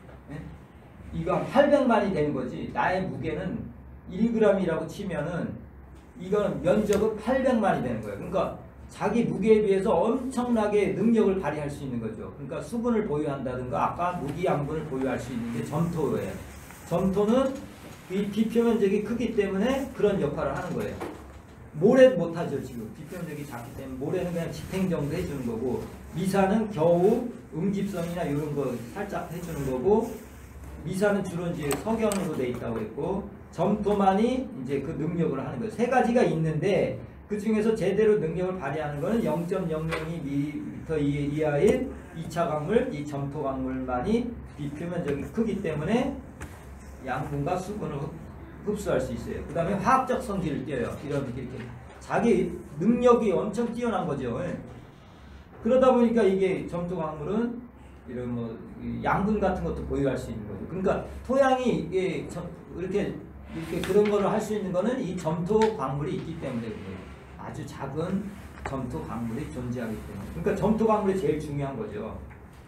이거 800만이 되는 거지. 나의 무게는 1g이라고 치면은 이거는 면적은 800만이 되는 거예요. 그러니까 자기 무게에 비해서 엄청나게 능력을 발휘할 수 있는 거죠. 그러니까 수분을 보유한다든가 아까 무기양분을 보유할 수 있는 게 점토예요. 점토는 이 비표면적이 크기 때문에 그런 역할을 하는 거예요. 모래 못하죠 지금. 비표면적이 작기 때문에 모래는 그냥 집행 정도 해주는 거고, 미사는 겨우 음집성이나 이런 거 살짝 해주는 거고, 미사는 주로 이제 석영으로 돼 있다고 했고, 점토만이 이제 그 능력을 하는 거예요. 세 가지가 있는데 그 중에서 제대로 능력을 발휘하는 거는 0.002m 이하의 2차 강물, 이 점토 강물만이 비표면적이 크기 때문에 양분과 수분을 흡수할 수 있어요. 그 다음에 화학적 성질을 띄어요. 이렇게 자기 능력이 엄청 뛰어난 거죠. 그러다 보니까 이게 점토 강물은 이런 뭐 양분 같은 것도 보유할 수 있는 거죠. 그러니까 토양이 이게 이렇게 그런 거를 할 수 있는 거는 이 점토 광물이 있기 때문에 그래요. 아주 작은 점토 광물이 존재하기 때문에. 그러니까 점토 광물이 제일 중요한 거죠.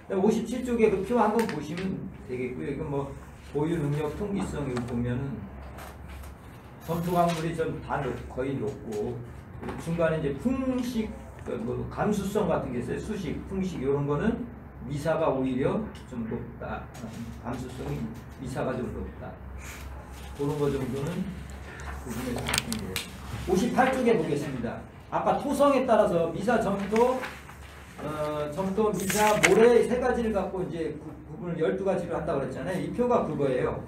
57쪽에 그 표 한번 보시면 되겠고요. 이건 뭐 보유 능력 통기성 이거 보면은 점토 광물이 좀 다 거의 높고, 중간에 이제 풍식 뭐 감수성 같은 게 있어요. 수식, 풍식 이런 거는 미사가 오히려 좀 높다. 감수성이 미사가 좀 높다. 그런 거 정도는 구분해서 하시면 돼요. 58쪽에 보겠습니다. 아까 토성에 따라서 미사, 점토, 점토, 미사, 모래 세 가지를 갖고 이제 구분을 12가지로 한다고 그랬잖아요. 이 표가 그거예요.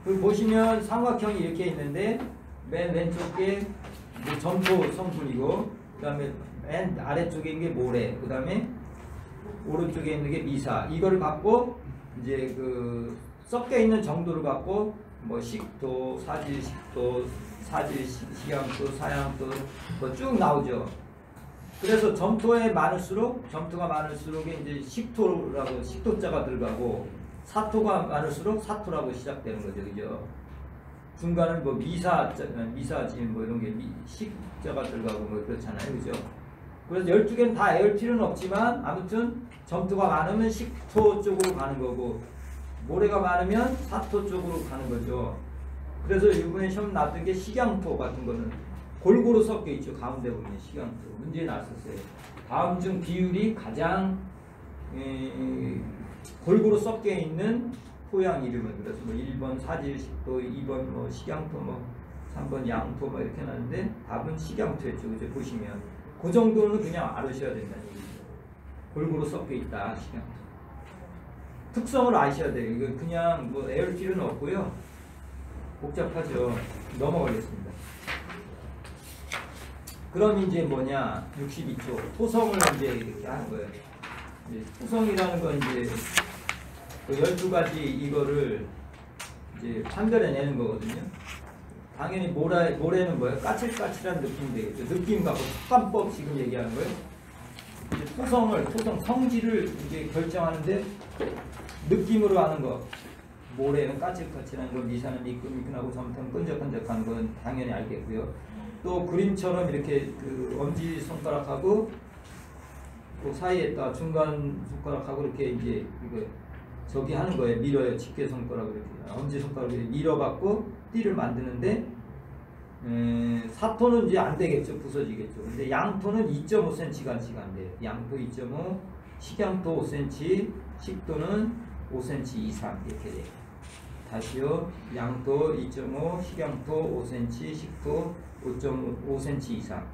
그 보시면 삼각형이 이렇게 있는데 맨 왼쪽에 점토 성분이고, 그 다음에 맨 아래쪽에 있는 게 모래, 그 다음에 오른쪽에 있는 게 미사. 이거를 갖고 이제 그 섞여 있는 정도를 갖고 뭐 식토, 사질식토, 사질식양토, 사양토 뭐 쭉 나오죠. 그래서 점토가 많을수록 이제 식토라고 식토자가 들어가고, 사토가 많을수록 사토라고 시작되는 거죠, 그죠? 중간은 뭐 미사진 뭐 이런 게 식자가 들어가고 뭐 그렇잖아요, 그죠? 그래서 12개는 다 외울 필요는 없지만 아무튼 점토가 많으면 식토 쪽으로 가는 거고, 모래가 많으면 사토 쪽으로 가는 거죠. 그래서 이번에 시험 나왔던 게 식양토 같은 거는 골고루 섞여 있죠. 가운데 보면 식양토 문제에 나왔었어요. 다음 중 비율이 가장 골고루 섞여 있는 토양 이름은, 그래서 뭐 1번 사질식토, 2번 뭐 식양토, 뭐 3번 양토 뭐 이렇게 나왔는데 답은 식양토였죠. 그죠? 보시면 그 정도는 그냥 알으셔야 된다는 얘기죠. 골고루 섞여 있다, 식양토. 특성을 아셔야 돼요. 이거 그냥 뭐 애울 필요는 없고요. 복잡하죠. 넘어가겠습니다. 그럼 이제 뭐냐, 62쪽 토성을 이제 이렇게 하는 거예요. 이제 토성이라는 건 이제 그 12가지 이거를 이제 판별해내는 거거든요. 당연히 모래는 뭐예요? 까칠까칠한 느낌이 되겠죠. 느낌 갖고 촉감법 지금 얘기하는 거예요. 이제 토성 성질을 이제 결정하는데 느낌으로 하는 거. 모래는 까칠까칠한 거, 미사는 미끈미끈하고 점토는 끈적끈적한 건 당연히 알겠고요. 또 그림처럼 이렇게 그 엄지 손가락하고 그 사이에다 중간 손가락하고 이렇게 이제 이거 저기 하는 거예요. 밀어요. 집게 손가락으로 이렇게 엄지 손가락으로 밀어갖고 띠를 만드는데, 사토는 이제 안 되겠죠. 부서지겠죠. 근데 양토는 2.5cm가 안 돼요. 양토 2.5, 식양토 5cm, 식토는 5cm 이상 이렇게 돼요. 다시요. 양토 2.5, 식양토 5cm, 식토 5.5cm 이상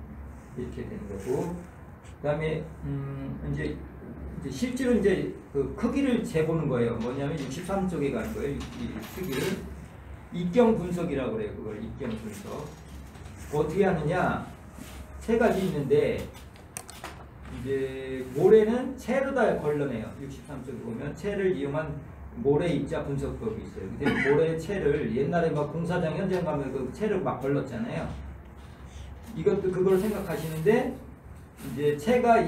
이렇게 되는 거고, 그 다음에 이제 실제로 이제 그 크기를 재보는 거예요. 뭐냐면 63쪽에 가는 거예요. 이 크기를 입경 분석이라고 그래요. 그걸 입경 분석. 어떻게 하느냐? 세 가지 있는데, 이제 모래는 채로다 걸러내요. 63쪽에 보면 채를 이용한 모래 입자 분석법이 있어요. 근데 모래 채를 옛날에 막 공사장 현장 가면 그 채를 막 걸렀잖아요. 이것도 그걸 생각하시는데, 이제 채가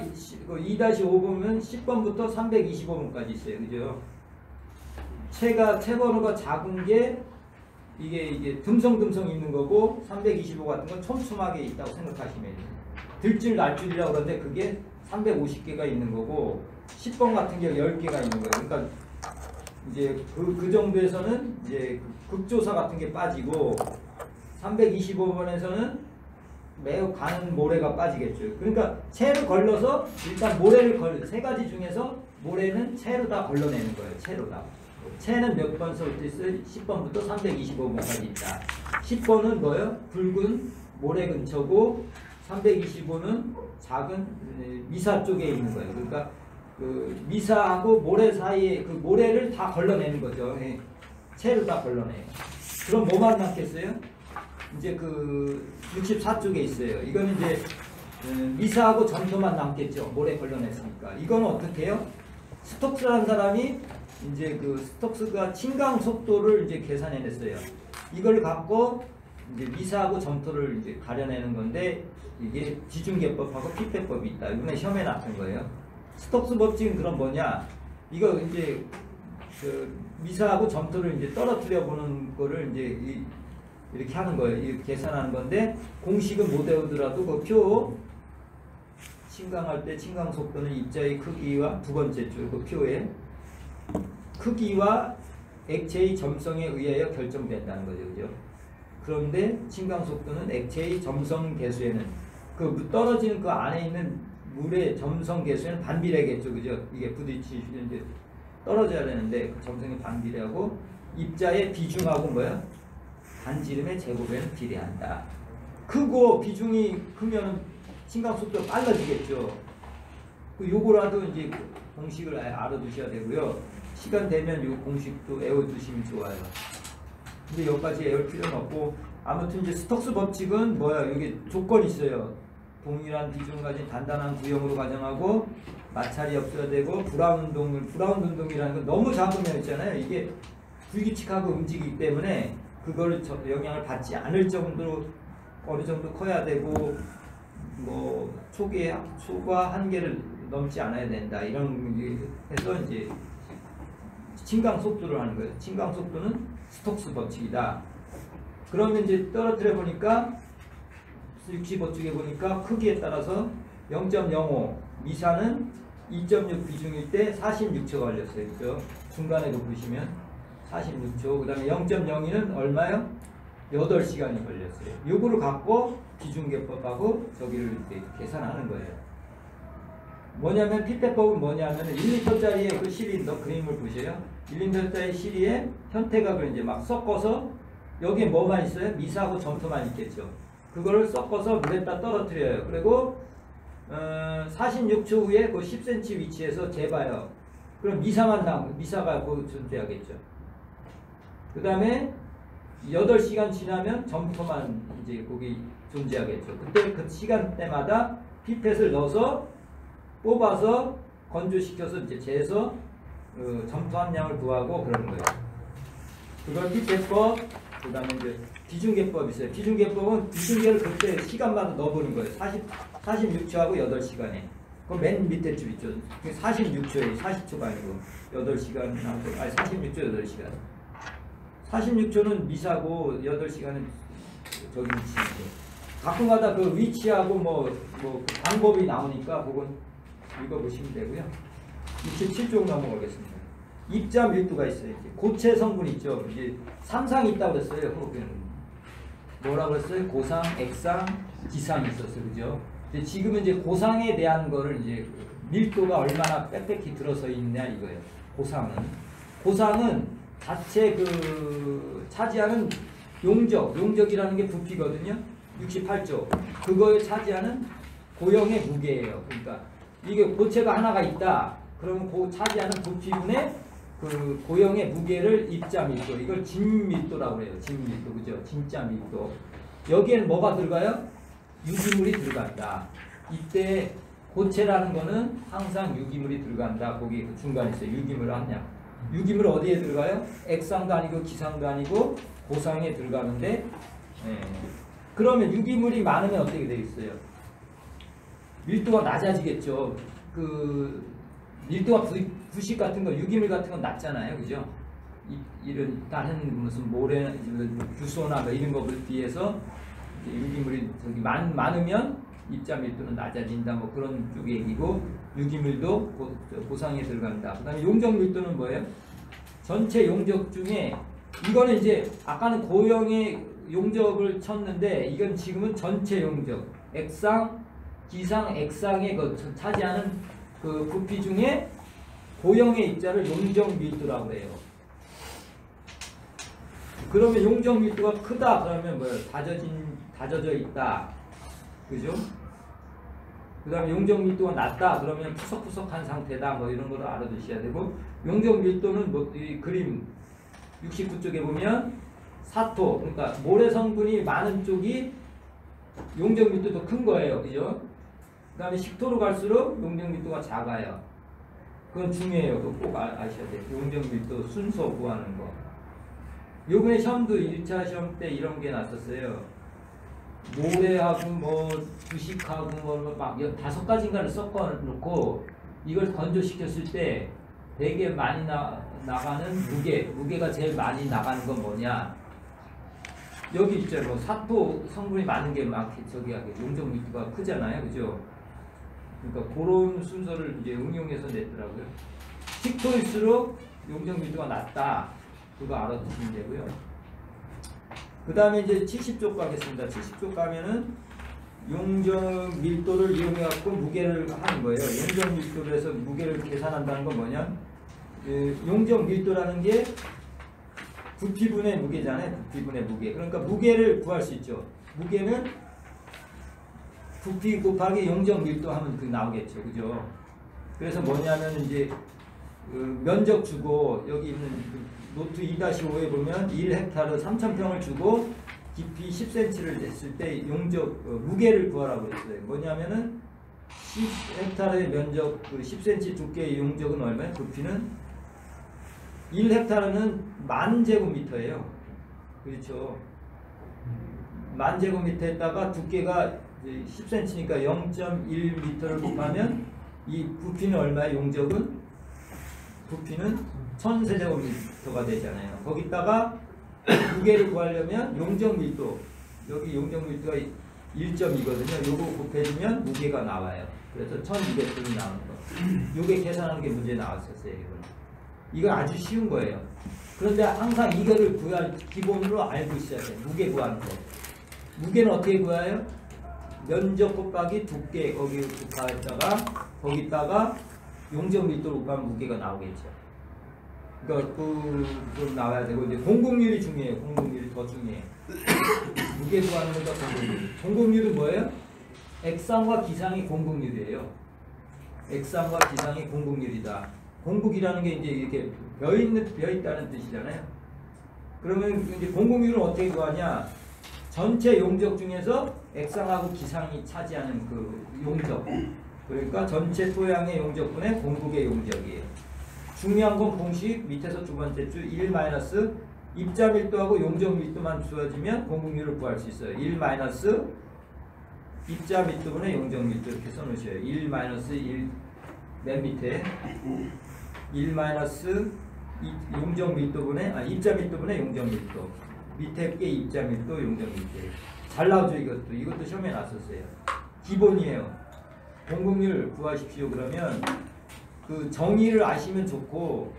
2-5 보면 10번부터 325번까지 있어요. 그죠? 채 번호가 작은 게 이게 듬성듬성 있는 거고, 325 같은 건 촘촘하게 있다고 생각하시면 돼요. 들줄 날줄이라고 그러는데 그게 350개가 있는 거고, 10번 같은 경우 10개가 있는 거예요. 그러니까 이제 그 정도에서는 이제 극조사 같은 게 빠지고, 325번에서는 매우 가는 모래가 빠지겠죠. 그러니까 채를 걸러서 일단 모래를 세 가지 중에서 모래는 채로 다 걸러내는 거예요. 채로 다. 채는 몇 번 써 있어요? 10번부터 325번까지 있다. 10번은 뭐예요? 붉은 모래 근처고 325는 작은 미사 쪽에 있는 거예요. 그러니까 그 미사하고 모래 사이에 그 모래를 다 걸러내는 거죠. 예. 채를 다 걸러내요. 그럼 뭐만 남겠어요? 이제 그 64쪽에 있어요. 이거는 이제 미사하고 점토만 남겠죠. 모래 걸러냈으니까. 이거는 어떻게 해요? 스톡스라는 사람이 이제 그 스톡스가 침강 속도를 이제 계산해냈어요. 이걸 갖고 이제 미사하고 점토를 이제 가려내는 건데 이게 지중계법하고 피폐법이 있다. 이번에 시험에 나왔던 거예요. 스톡스 법칙은 그럼 뭐냐? 이거 이제 그 미사하고 점토를 이제 떨어뜨려 보는 거를 이제 이렇게 하는 거예요. 이렇게 계산하는 건데 공식은 못 외우더라도 그 표 침강할 때 침강 속도는 입자의 크기와 두 번째 줄 그 표에 크기와 액체의 점성에 의하여 결정된다는 거죠. 그죠? 그런데 침강 속도는 액체의 점성 계수에는 그 떨어지는 그 안에 있는 물의 점성 계수에는 반비례겠죠. 그죠? 이게 부딪히시면 이제 떨어져야 되는데 그 점성이 반비례하고 입자의 비중하고 뭐야? 반지름의 제곱에는 비례한다. 크고 비중이 크면 침강 속도가 빨라지겠죠. 그 요거라도 이제 공식을 알아두셔야 되고요. 시간 되면 요 공식도 외워두시면 좋아요. 근데 여기까지 외울 필요는 없고 아무튼 이제 스톡스 법칙은 뭐야? 여기 조건이 있어요. 동일한 비중 가진 단단한 구형으로 가정하고 마찰이 없어야 되고 브라운 운동이라는 건 너무 작으면 있잖아요. 이게 불규칙하고 움직이기 때문에 그거를 영향을 받지 않을 정도로 어느 정도 커야 되고 뭐 초과 한계를 넘지 않아야 된다. 이런 해서 이제 침강 속도를 하는 거예요. 침강 속도는 스톡스 법칙이다. 그러면 이제 떨어뜨려 보니까 65쪽에 보니까 크기에 따라서 0.05 미사는 2.6 비중일 때 46초가 걸렸어요. 그죠? 중간에도 보시면 46초. 그 다음에 0.02는 얼마요? 8시간이 걸렸어요. 요거를 갖고 비중계법하고 저기를 이렇게 계산하는 거예요. 뭐냐면 피폐법은 뭐냐면 1리터짜리의 그 시린더 그림을 보세요. 1리터짜리 시리에 현태각을 이제 막 섞어서 여기에 뭐만 있어요? 미사하고 점토만 있겠죠. 그거를 섞어서 물에다 떨어뜨려요. 그리고 46초 후에 그 10cm 위치에서 재봐요. 그럼 미사가 그 존재하겠죠. 그 다음에 8시간 지나면 점토만 이제 거기 존재하겠죠. 그때 그 시간대마다 피펫을 넣어서 뽑아서 건조시켜서 이제 재서 점토 함량을 구하고 그러는 거예요. 그걸 피펫법, 그 다음에 이제 비중계법이 있어요. 비중계법은 비중계를 그때 시간마다 넣어보는 거예요. 46초하고 8시간에. 그럼 맨 밑에 줄 있죠. 46초에 40초가 아니고 8시간, 아니 46초 8시간. 46초는 미사고 8시간은 저기 위치인데 가끔가다 그 위치하고 뭐 방법이 나오니까 그건 읽어보시면 되고요. 67쪽 넘어가겠습니다. 입자 밀도가 있어요. 이제 고체 성분 있죠. 이제 3상이 있다고 그랬어요. 뭐라고 그랬어요? 고상, 액상, 기상이 있었어요. 그죠? 근데 지금은 이제 고상에 대한 거를 이제 밀도가 얼마나 빽빽히 들어서 있냐 이거예요. 고상은 자체 그 차지하는 용적이라는 게 부피거든요. 68조. 그거에 차지하는 고형의 무게예요. 그러니까 이게 고체가 하나가 있다. 그러면 그 차지하는 부피분의 그 고형의 무게를 입자 밀도, 이걸 진 밀도라고 해요. 진 밀도, 그죠? 진짜 밀도. 여기에는 뭐가 들어가요? 유기물이 들어간다. 이때 고체라는 거는 항상 유기물이 들어간다. 거기 그 중간에 있어요. 유기물 함량. 유기물 어디에 들어가요? 액상도 아니고 기상도 아니고 고상에 들어가는데, 그러면 유기물이 많으면 어떻게 되겠어요? 밀도가 낮아지겠죠. 그 밀도가 부식 같은 거, 유기물 같은 건 낮잖아요, 그죠? 이런 다른 무슨 모래, 규소나 뭐 이런 것에 비해서 유기물이 저기 많으면 입자 밀도는 낮아진다, 뭐 그런 쪽 얘기고, 유기물도 고상에 들어간다. 그다음에 용적 밀도는 뭐예요? 전체 용적 중에 이거는 이제 아까는 고형의 용적을 쳤는데 이건 지금은 전체 용적, 액상, 기상, 액상의 차지하는 그 부피 중에 고형의 입자를 용적 밀도라고 해요. 그러면 용적 밀도가 크다 그러면 뭐예요? 다져져 있다. 그죠? 그 다음에 용적 밀도가 낮다 그러면 푸석푸석한 상태다 뭐 이런 거를 알아두셔야 되고, 용적 밀도는 뭐 이 그림 69쪽에 보면 사토, 그러니까 모래 성분이 많은 쪽이 용적 밀도도 큰 거예요. 그죠? 그 다음에 식토로 갈수록 용적 밀도가 작아요. 그건 중요해요. 그거 꼭 아셔야 돼요. 용적 밀도 순서 구하는 거. 요번에 시험도 1차 시험 때 이런 게 났었어요. 모래하고 뭐 주식하고 뭐막 5가지인가를 섞어 놓고 이걸 건조시켰을 때 되게 많이 나가는 무게가 제일 많이 나가는 건 뭐냐? 여기 있잖아요. 뭐 사토 성분이 많은 게 막 저기 용적 밀도가 크잖아요. 그죠? 그러니까 그런 순서를 이제 응용해서 냈더라고요. 식토일수록 용적 밀도가 낮다. 그거 알아두시면 되고요. 그 다음에 이제 70쪽 가겠습니다. 70쪽 가면은 용적 밀도를 이용해갖고 무게를 하는 거예요. 용적 밀도를 해서 무게를 계산한다는 건 뭐냐? 용적 밀도라는 게 부피분의 무게잖아요. 부피분의 무게. 그러니까 무게를 구할 수 있죠. 무게는 부피 곱하기 용적 밀도 하면 그 나오겠죠. 그죠? 그래서 뭐냐면 이제 면적 주고 여기 있는 노트 2-5에 보면 1헥타르 3,000평을 주고 깊이 10cm를 냈을 때 용적 무게를 구하라고 했어요. 뭐냐면은 10헥타르의 면적 10cm 두께의 용적은 얼마예요? 부피는 1헥타르는 10,000제곱미터예요. 그렇죠? 10,000제곱미터에다가 두께가 10cm니까 0.1m를 곱하면 이 부피는 얼마예요? 용적은? 부피는 1000세제곱미터가 되잖아요. 거기다가 무게를 구하려면 용적 밀도, 여기 용적 밀도가 1.2거든요. 요거 곱해주면 무게가 나와요. 그래서 1200g이 나오는 거. 요게 계산하는 게 문제 나왔었어요. 이거 아주 쉬운 거예요. 그런데 항상 이거를 구할 기본으로 알고 있어야 돼요. 무게 구하는 거. 무게는 어떻게 구해요? 면적 곱하기 두께 거기 곱하다가 거기다가 용적 밀도로 곱하면 무게가 나오겠죠. 그러니까 그 나와야 되고, 이제 공급률이 중요해요. 공급률이 더 중요해. 무게 구하는 것과 공급률. 공급률은 뭐예요? 액상과 기상이 공급률이에요. 액상과 기상이 공급률이다. 공급이라는 게 이제 이렇게 벼 있다는 뜻이잖아요. 그러면 이제 공급률은 어떻게 구하냐? 전체 용적 중에서 액상하고 기상이 차지하는 그 용적. 그러니까 전체 토양의 용적분의 공급의 용적이에요. 중요한 건 공식 밑에서 두 번째 줄 1 마이너스 입자 밀도하고 용적 밀도만 주어지면 공급률을 구할 수 있어요. 1 마이너스 입자 밀도분의 용적 밀도 이렇게 써놓으셔요. 1 마이너스 1 맨 밑에 1 마이너스 용적 밀도분의 입자 밀도분의 용적 밀도, 밑에 게 입자 밀도 용적 밀도. 잘 나오죠. 이것도 시험에 났었어요. 기본이에요. 공급률 구하십시오. 그러면 그 정의를 아시면 좋고,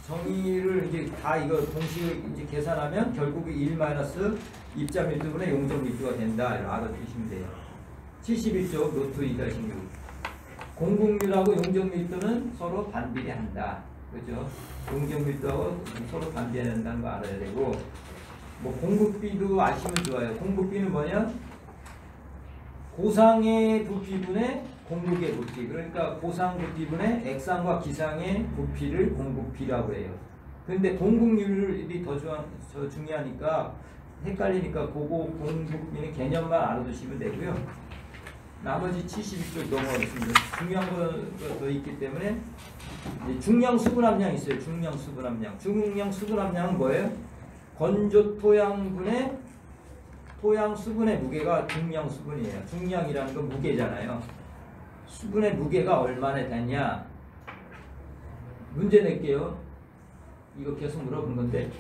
정의를 이제 다 이거 공식을 이제 계산하면 결국 1 마이너스 입자 밀도분의 용적 밀도가 된다. 이렇게 알아두시면 돼요. 71쪽 노트 2-6. 공급률하고 용적 밀도는 서로 반비례한다. 그죠? 용적 밀도하고 서로 반비례한다는 거 알아야 되고, 뭐 공급비도 아시면 좋아요. 공급비는 뭐냐? 고상의 부피분의 공급의 부피. 그러니까 고상 부피분의 액상과 기상의 부피를 공급비라고 해요. 근데 공급률이 더 중요하니까 헷갈리니까 그거 공급비는 개념만 알아두시면 되고요. 나머지 72쪽 넘어가겠습니다. 중요한 거 더 있기 때문에 중량 수분 함량 있어요. 중량 수분 함량. 중량 수분 함량은 뭐예요? 건조 토양분의 토양 수분의 무게가 중량 수분이에요. 중량이라는 건 무게잖아요. 수분의 무게가 얼마나 되냐? 문제 낼게요. 이거 계속 물어본 건데,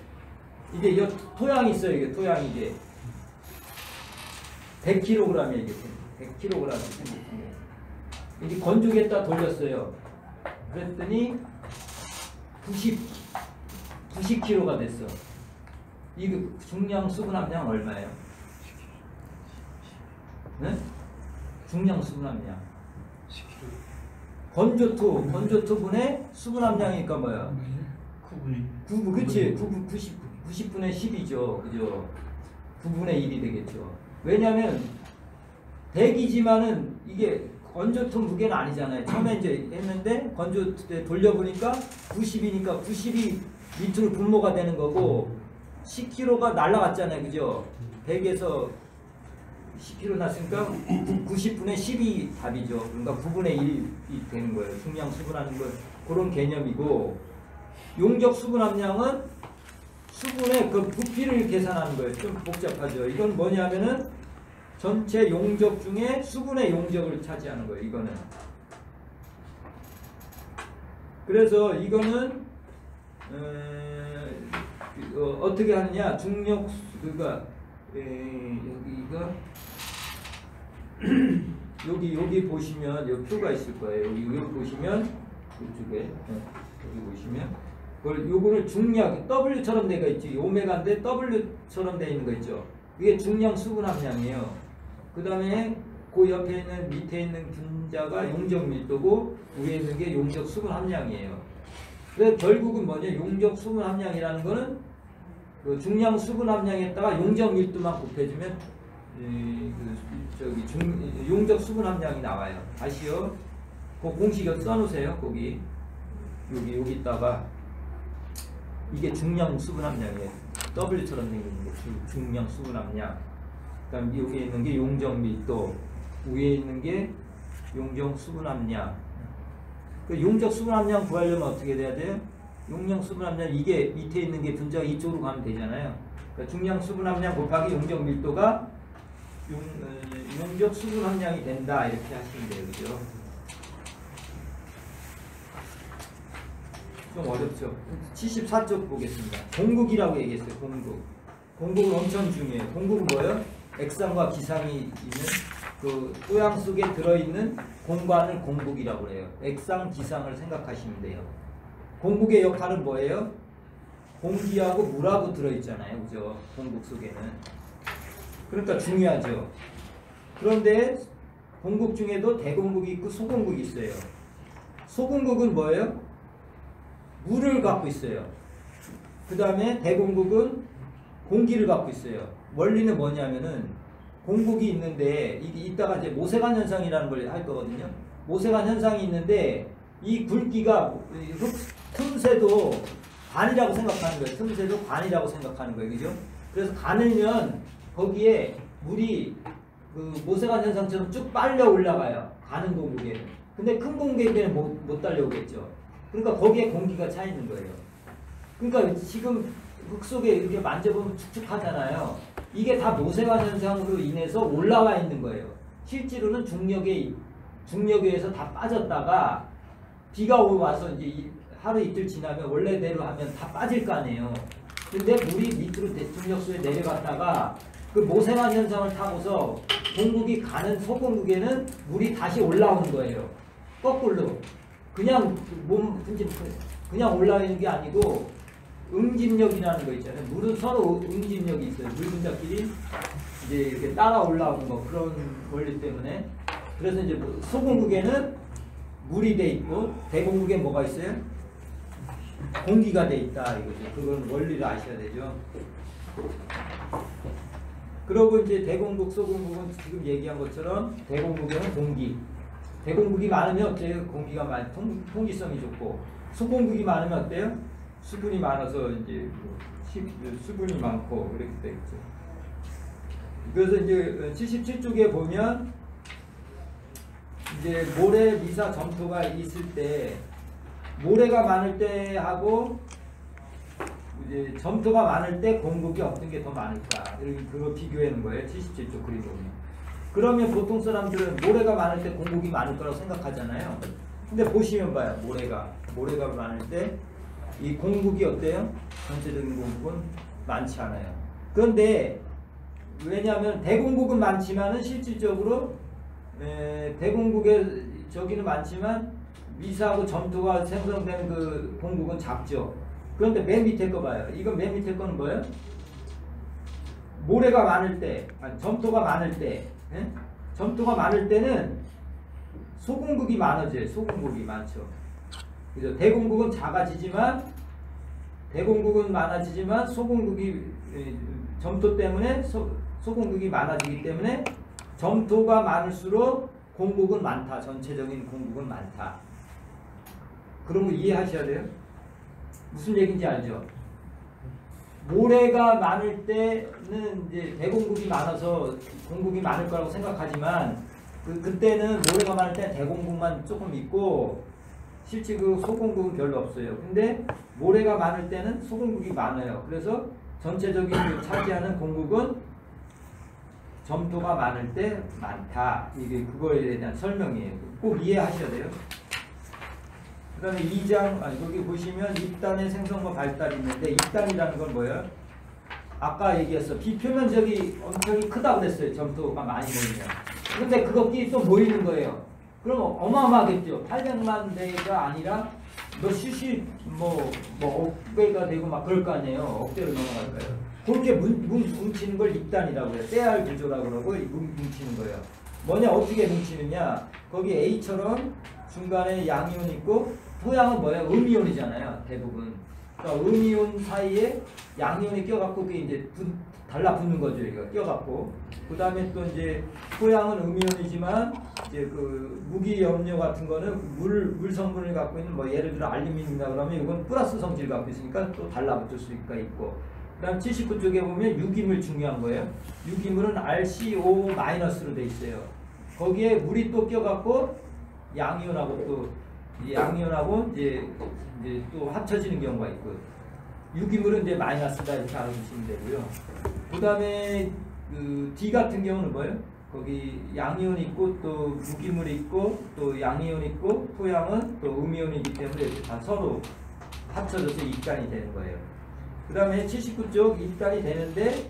이게 이 토양이 있어요. 이게 토양이 이게 100kg이에요. 이게 100kg 이게 건조기에다 돌렸어요. 그랬더니 90kg가 됐어. 이거 중량 수분 함량 얼마예요? 네? 중량 수분 함량. 건조토분의 수분 함량이니까 뭐야? 9분의 9, 그치? 90 90분의 10이죠. 그죠? 9분의 1이 되겠죠. 왜냐하면 100이지만은 이게 건조통 무게는 아니잖아요. 처음에 이제 했는데 건조 때 돌려보니까 90이니까 90이 밑으로 분모가 되는 거고 10kg가 날라갔잖아요. 그죠? 100에서 10kg 났으니까 90분의 10이 답이죠. 그러니까 9분의 1이 되는 거예요. 중량 수분하는 건 그런 개념이고, 용적 수분 함량은 수분의 그 부피를 계산하는 거예요. 좀 복잡하죠. 이건 뭐냐면은 전체 용적 중에 수분의 용적을 차지하는 거예요. 이거는. 그래서 이거는 어떻게 하느냐? 중력 그가 여기가 여기 보시면 여기 표가 있을 거예요. 여기 보시면 이쪽에 여기 보시면 그걸 요거를 중량 W처럼 되어 있지. 오메가인데 W처럼 되어 있는 거 있죠. 이게 중량 수분 함량이에요. 그 다음에 그 옆에 있는 밑에 있는 분자가 용적 밀도고 위에 있는 게 용적 수분 함량이에요. 그래서 결국은 뭐냐? 용적 수분 함량이라는 거는 그 중량 수분 함량에다가 용적 밀도만 곱해주면 용적 수분 함량이 나와요. 다시요. 그 공식 써놓으세요. 거기 여기다가 이게 중량 수분 함량이에요. W처럼 생긴 게 중량 수분 함량. 그다음 여기에 있는 게 용적 밀도, 위에 있는 게 용적 수분 함량. 그 용적 수분 함량 구하려면 어떻게 돼야 돼요? 용적 수분 함량 이게 밑에 있는 게 분자가 이쪽으로 가면 되잖아요. 그러니까 중량 수분 함량 곱하기 용적 밀도가 용적 수분 함량이 된다 이렇게 하시면 돼요. 그죠? 좀 어렵죠. 74쪽 보겠습니다. 공국이라고 얘기했어요. 공국은 엄청 중요해요. 공국은 뭐예요? 액상과 기상이 있는 그 토양 속에 들어있는 공간을 공국이라고 해요. 액상, 기상을 생각하시면 돼요. 공국의 역할은 뭐예요? 공기하고 물하고 들어있잖아요. 그죠? 공국 속에는. 그러니까 중요하죠. 그런데 공국 중에도 대공국이 있고 소공국이 있어요. 소공국은 뭐예요? 물을 갖고 있어요. 그 다음에 대공국은 공기를 갖고 있어요. 원리는 뭐냐면은 공국이 있는데 이따가 이제 모세관 현상이라는 걸 할 거거든요. 모세관 현상이 있는데 이 굵기가 틈새도 관이라고 생각하는 거예요. 틈새도 관이라고 생각하는 거예요. 그죠? 그래서 관을면 거기에 물이 그 모세관 현상처럼 쭉 빨려 올라가요. 가는 공국에는. 근데 큰 공국에는 못 달려오겠죠. 그러니까 거기에 공기가 차 있는 거예요. 그러니까 지금 흙 속에 이렇게 만져보면 축축하잖아요. 이게 다 모세관 현상으로 인해서 올라와 있는 거예요. 실제로는 중력에 의해서 다 빠졌다가 비가 와서 이제 하루 이틀 지나면 원래대로 하면 다 빠질 거 아니에요. 근데 물이 밑으로 중력수에 내려갔다가 그 모세관 현상을 타고서 공국이 가는 소공국에는 물이 다시 올라오는 거예요. 거꾸로. 그냥 그냥 올라오는 게 아니고 응집력이라는 거 있잖아요. 물은 서로 응집력이 있어요. 물 분자끼리 이제 이렇게 따라 올라오는 거 그런 원리 때문에. 그래서 이제 소공국에는 물이 돼 있고 대공국에 뭐가 있어요? 공기가 돼 있다 이거죠. 그건 원리를 아셔야 되죠. 그리고 이제 대공국, 소공국은 지금 얘기한 것처럼 대공국에는 공기. 대공국이 많으면 어때요? 공기가 많이 통기성이 좋고, 소공국이 많으면 어때요? 수분이 많아서 이제 수분이 많고 그렇게 되겠죠. 그래서 이제 77쪽에 보면 이제 모래, 미사, 점토가 있을 때 모래가 많을 때 하고 이제 점토가 많을 때 공국이 어떤 게 더 많을까? 그거 비교하는 거예요. 77쪽 그림 보면. 그러면 보통 사람들은 모래가 많을 때 공국이 많을 거라고 생각하잖아요. 근데 보시면 봐요. 모래가 많을 때 이 공국이 어때요? 전체적인 공국은 많지 않아요. 그런데 왜냐하면 대공국은 많지만은 실질적으로 대공국에 저기는 많지만 미사하고 점토가 생성되는 그 공국은 작죠. 그런데 맨 밑에 거 봐요. 이건 맨 밑에 거는 뭐예요? 모래가 많을 때, 점토가 많을 때, 점토가 많을 때는 소공국이 많아져요. 소공국이 많죠. 그죠? 대공국은 작아지지만 대공국은 많아지지만 소공국이 점토 때문에 소공국이 많아지기 때문에 점토가 많을수록 공국은 많다. 전체적인 공국은 많다. 그런 거 이해하셔야 돼요. 무슨 얘기인지 알죠? 모래가 많을 때는 이제 대공국이 많아서 공국이 많을 거라고 생각하지만 그때는 모래가 많을 때 대공국만 조금 있고 실제 그 소공국은 별로 없어요. 근데 모래가 많을 때는 소공국이 많아요. 그래서 전체적인 그 차지하는 공국은 점토가 많을 때 많다. 이게 그거에 대한 설명이에요. 꼭 이해하셔야 돼요. 그 다음에 2장, 여기 보시면 입단의 생성과 발달이 있는데 입단이라는 건 뭐예요? 아까 얘기했어. 비표면적이 엄청 크다고 그랬어요. 점토가 많이 모이면. 근데 그것끼리 또 모이는 거예요. 그럼 어마어마하겠죠. 800만 대가 아니라 몇십 억배가 되고 막 그럴 거 아니에요. 억대로 넘어갈 거예요. 그렇게 뭉치는 걸 입단이라고 해요. 때알 구조라고 그러고 뭉치는 거예요. 뭐냐, 어떻게 뭉치느냐. 거기 A처럼 중간에 양이온 있고 토양은 뭐예요? 음이온이잖아요. 대부분. 그러니까 음이온 사이에 양이온이 껴갖고 그게 이제 달라붙는 거죠. 이거 껴갖고. 그 다음에 또 이제 토양은 음이온이지만 이제 그 무기 염료 같은 거는 물 성분을 갖고 있는 뭐 예를 들어 알루미늄이다 그러면 이건 플러스 성질을 갖고 있으니까 또 달라붙을 수가 있고. 그 다음 79쪽에 보면 유기물 중요한 거예요. 유기물은 RCO-로 돼 있어요. 거기에 물이 또 껴갖고 양이온하고 또 양이온하고 이제 또 합쳐지는 경우가 있고. 유기물은 이제 마이너스다 이렇게 알아두시면 되고요. 그 다음에 그 D 같은 경우는 뭐예요? 거기 양이온 있고 또 무기물 있고 또 양이온 있고 토양은 또 음이온이기 때문에 다 서로 합쳐져서 입단이 되는 거예요. 그 다음에 79쪽 입단이 되는데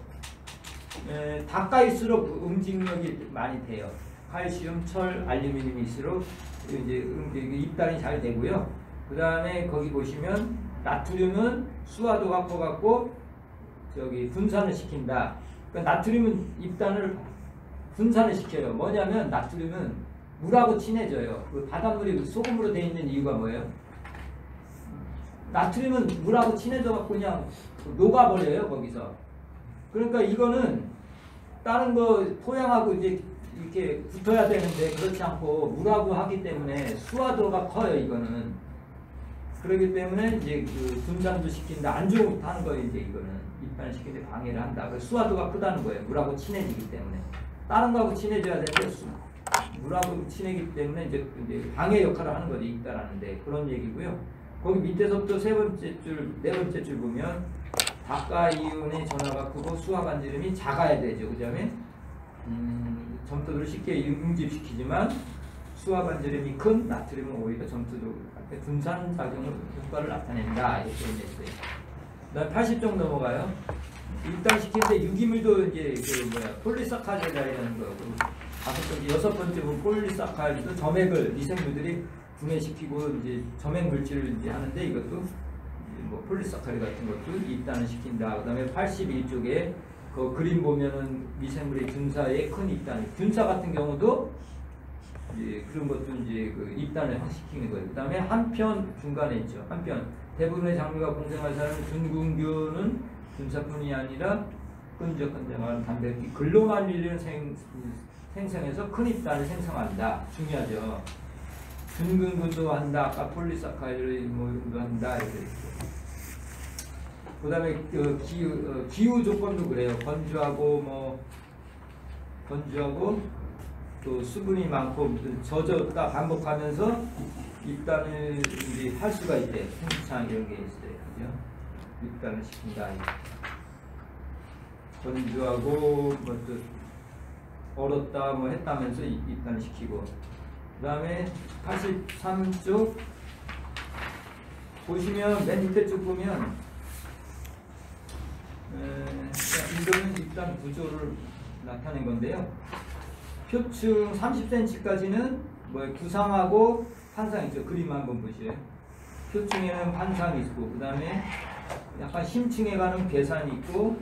가까일수록 응징력이 많이 돼요. 칼슘, 철, 알루미늄일수록 이제 입단이 잘 되고요. 그 다음에 거기 보시면 나트륨은 수화도가 커갖고 저기 분산을 시킨다. 그러니까 나트륨은 입단을 분산을 시켜요. 뭐냐면 나트륨은 물하고 친해져요. 그 바닷물이 소금으로 되어 있는 이유가 뭐예요? 나트륨은 물하고 친해져갖고 그냥 녹아버려요. 거기서. 그러니까 이거는 다른 거 토양하고 이제 이렇게 붙어야 되는데 그렇지 않고 물하고 하기 때문에 수화도가 커요. 이거는. 그렇기 때문에 이제 그 분산도 시킨다. 안 좋다는 거예요. 이제 이거는 입단을 시키는데 방해를 한다. 그 수화도가 크다는 거예요. 물하고 친해지기 때문에. 다른 거하고 친해져야 되는데 물하고 친해지기 때문에 이제 방해 역할을 하는 거죠. 입단하는데 그런 얘기고요. 거기 밑에서부터 네 번째 줄 보면 다가 이온의 전하가 크고 수화 반지름이 작아야 되죠. 그다음에 점토들을 쉽게 응집시키지만 수화 반지름이 큰 나트륨은 오히려 점토도 분산 작용을 효과를 나타낸다. 이렇게 했어요. 그다음 80쪽 넘어가요. 입단시키는데 유기물도 이제 폴리사카리드라는 거. 여섯 번째 보면 폴리사카리드 점액을 미생물들이 분해시키고 이제 점액 물질을 이제 하는데 이것도 뭐 폴리사카리드 같은 것도 입단을 시킨다. 그다음에 81쪽에 그 그림 보면은 미생물의 균사의 큰 입단. 균사 같은 경우도 이제 그런 것도 이제 그 입단을 시키는 거예요. 그다음에 한편 중간에 있죠. 한편 대부분의 장류가 공생할 사람은 균군균은 균사뿐이 아니라 끈적 건장한 단백질 글로말린을 생성해서 큰 입단을 생성한다. 중요하죠. 균군균도 한다. 아까 폴리사카리드도 한다. 이렇게. 그다음에 기후 조건도 그래요. 건조하고 또 수분이 많고 젖었다 반복하면서 입단을 이제 할 수가 있대요. 생창 이런 게 있어요. 그죠? 입단을 시킨다. 건조하고 또 얼었다 했다면서 입단을 시키고. 그 다음에 83쪽 보시면 맨 밑에 쭉 보면 이거는 입단 구조를 나타낸 건데요. 표층 30cm까지는 구상하고 판상 있죠. 그림 한번 보세요. 표층에는 판상이 있고 그 다음에 약간 심층에 가는 괴산이 있고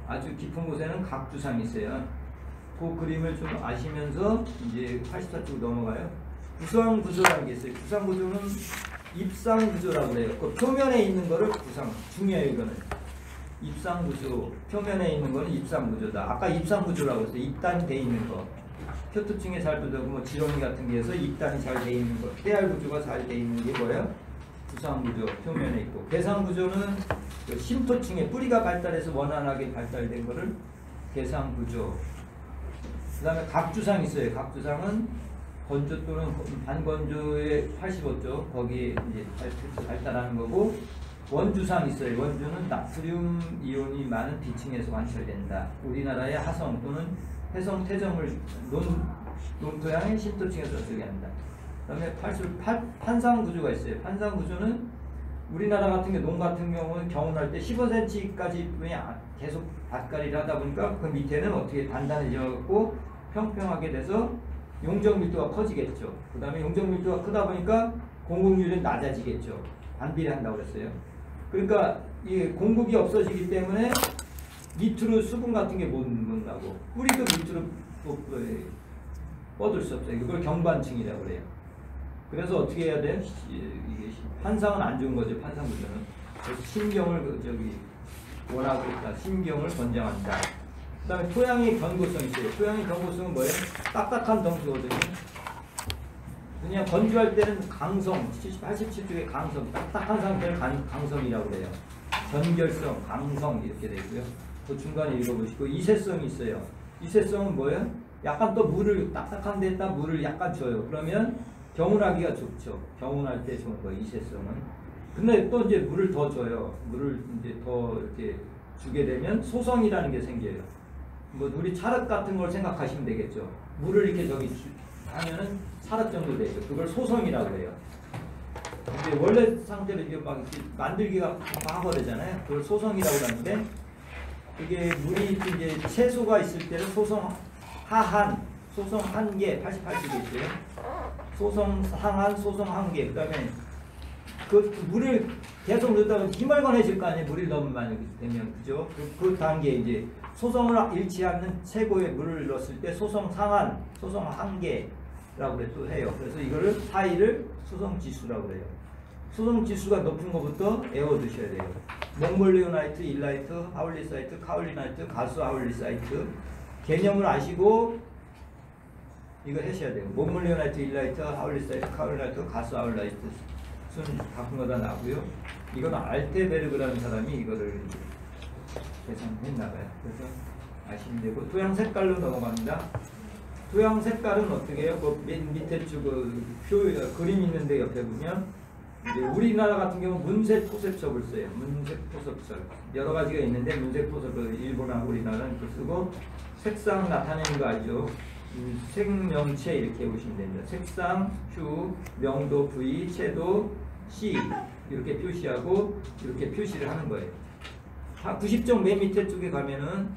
아주 깊은 곳에는 각두상이 있어요. 그 그림을 좀 아시면서 이제 84쪽 넘어가요. 구성구조라는 게 있어요. 구성구조는 입상 구조라고 해요. 그 표면에 있는 거를 구상 중요해요. 이거는 입상 구조, 표면에 있는 거는 입상 구조다. 아까 입상 구조라고 했어요. 입단이 돼 있는 거. 표토층에 잘 부드고 뭐 지렁이 같은 게 해서 입단이 잘 돼 있는 거. 태알 구조가 잘 돼 있는 게 뭐예요? 구상 구조 표면에 있고, 개상 구조는 그 심토층에 뿌리가 발달해서 원활하게 발달된 거를 개상 구조. 그다음에 각주상 있어요. 각주상은 건조 또는 반건조의 85조 거기에 이제 발달하는 거고, 원주상 있어요. 원주는 나트륨 이온이 많은 비층에서 관찰된다. 우리나라의 하성 또는 해성 태정을 논토양의 심토층에서 소개한다. 그다음에 판상 구조가 있어요. 판상 구조는 우리나라 같은 게 농 같은 경우는 겨울날 때 15cm까지 계속 밭갈이를 하다 보니까 그 밑에는 어떻게 단단해져갖고 평평하게 돼서 용적 밀도가 커지겠죠. 그 다음에 용적 밀도가 크다 보니까 공급률은 낮아지겠죠. 반비례한다고 그랬어요. 그러니까 이 공급이 없어지기 때문에 밑으로 수분 같은 게 못 나고 뿌리도 밑으로 뻗을 수 없어요. 이걸 경반층이라고 그래요. 그래서 어떻게 해야 돼? 이게 판상은 안 좋은 거죠. 판상 구조는. 그래서 신경을 원하고 있다. 신경을 권장한다. 그 다음에 토양의 견고성이 있어요. 토양의 견고성은 뭐예요? 딱딱한 덩수거든요. 그냥 건조할 때는 강성, 87쪽의 강성, 딱딱한 상태를 강성이라고 그래요. 전결성, 강성 이렇게 되고요. 그 중간에 읽어보시고, 이세성이 있어요. 이세성은 뭐예요? 약간 또 물을 딱딱한 데다 물을 약간 줘요. 그러면 경운하기가 좋죠. 경운할 때 좋은 거예요. 이세성은. 근데 또 이제 물을 더 줘요. 물을 이제 더 이렇게 주게 되면 소성이라는 게 생겨요. 뭐 우리 찰흙 같은 걸 생각하시면 되겠죠. 물을 이렇게 하면은 찰흙 정도 되죠. 그걸 소성이라고 해요. 근데 원래 상태로 이게 막 이렇게 만들기가 하거든요. 그걸 소성이라고 하는데, 이게 물이 이제 채소가 있을 때는 소성 하한, 소성 한계 88쪽에 있어요. 소성 상한, 소성 한계. 그다음에 그 물을 계속 넣다가 희멀건해질 거 아니에요. 물이 너무 많이 되면, 그죠? 그 단계에 이제 소성을 잃지 않는 최고의 물을 넣었을 때 소성 상한, 소성 한계라고 또 해요. 그래서 이거를 사이를 소성 지수라고 해요. 소성 지수가 높은 것부터 외워 두셔야 돼요. 몽골리오나이트, 일라이트, 하울리사이트, 카올리나이트, 가수 하울리사이트 개념을 아시고 이거 하셔야 돼요. 몽골리오나이트, 일라이트, 하울리사이트, 카올리나이트, 가수 하울리사이트 순 바꾼 다 나오고요. 이건 알테베르그라는 사람이 이거를 계산했나봐요. 그래서 아시면 되고, 토양 색깔로 넘어갑니다. 토양 색깔은 어떻게 해요? 그 맨 밑에 쭉 그림 있는데 옆에 보면 이제 우리나라 같은 경우 문색 토색첩을 써요. 문색 토색첩 여러 가지가 있는데 문색 토색을 일본하고 우리나라는 또 쓰고, 색상 나타내는 거 알죠? 색명체 이렇게 보시면 됩니다. 색상, 큐, 명도, V, 채도, C 이렇게 표시하고 이렇게 표시를 하는 거예요. 90점 맨 밑에 쪽에 가면은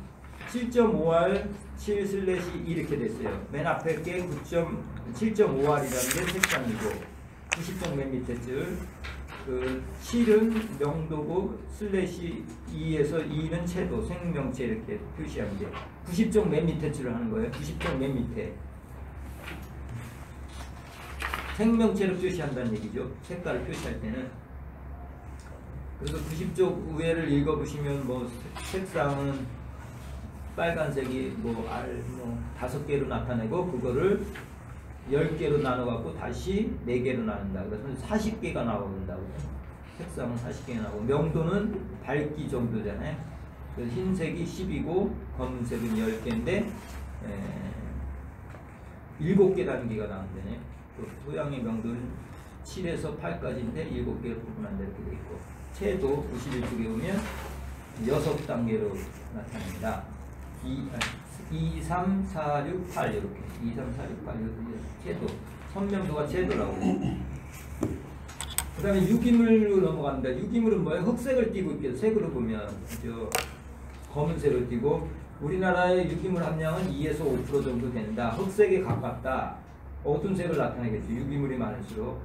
7.5R 7/2 이렇게 됐어요. 맨 앞에 게 7.5R이라는 게 색상이고, 90점 맨 밑에 줄 그 7은 명도고 슬래시 2에서 2는 채도, 생명체 이렇게 표시하는 게 90점 맨 밑에 줄을 하는 거예요. 90점 맨 밑에 생명체를 표시한다는 얘기죠. 색깔을 표시할 때는. 그래서 90쪽 우회를 읽어보시면 뭐 색상은 빨간색이 뭐 5개로 나타내고, 그거를 10개로 나눠갖고 다시 4개로 나눈다. 그래서 40개가 나온다고. 색상은 40개가 나오고, 명도는 밝기 정도잖아요. 그래서 흰색이 10이고 검은색은 10개인데 7개 단계가 나온다네. 토양의 명도는 7에서 8까지인데 7개로 구분한다 이렇게 되어 있고, 채도 91쪽에 보면 6단계로 나타납니다. 2, 3, 4, 6, 8 이렇게 2, 3, 4, 6, 8 이렇게 채도, 선명도가 채도라고 해요. 그 다음에 유기물로 넘어갑니다. 유기물은 뭐예요? 흑색을 띠고 있겠죠. 색으로 보면 검은색을 띠고, 우리나라의 유기물 함량은 2에서 5% 정도 된다. 흑색에 가깝다. 어두운 색을 나타내겠죠. 유기물이 많을수록.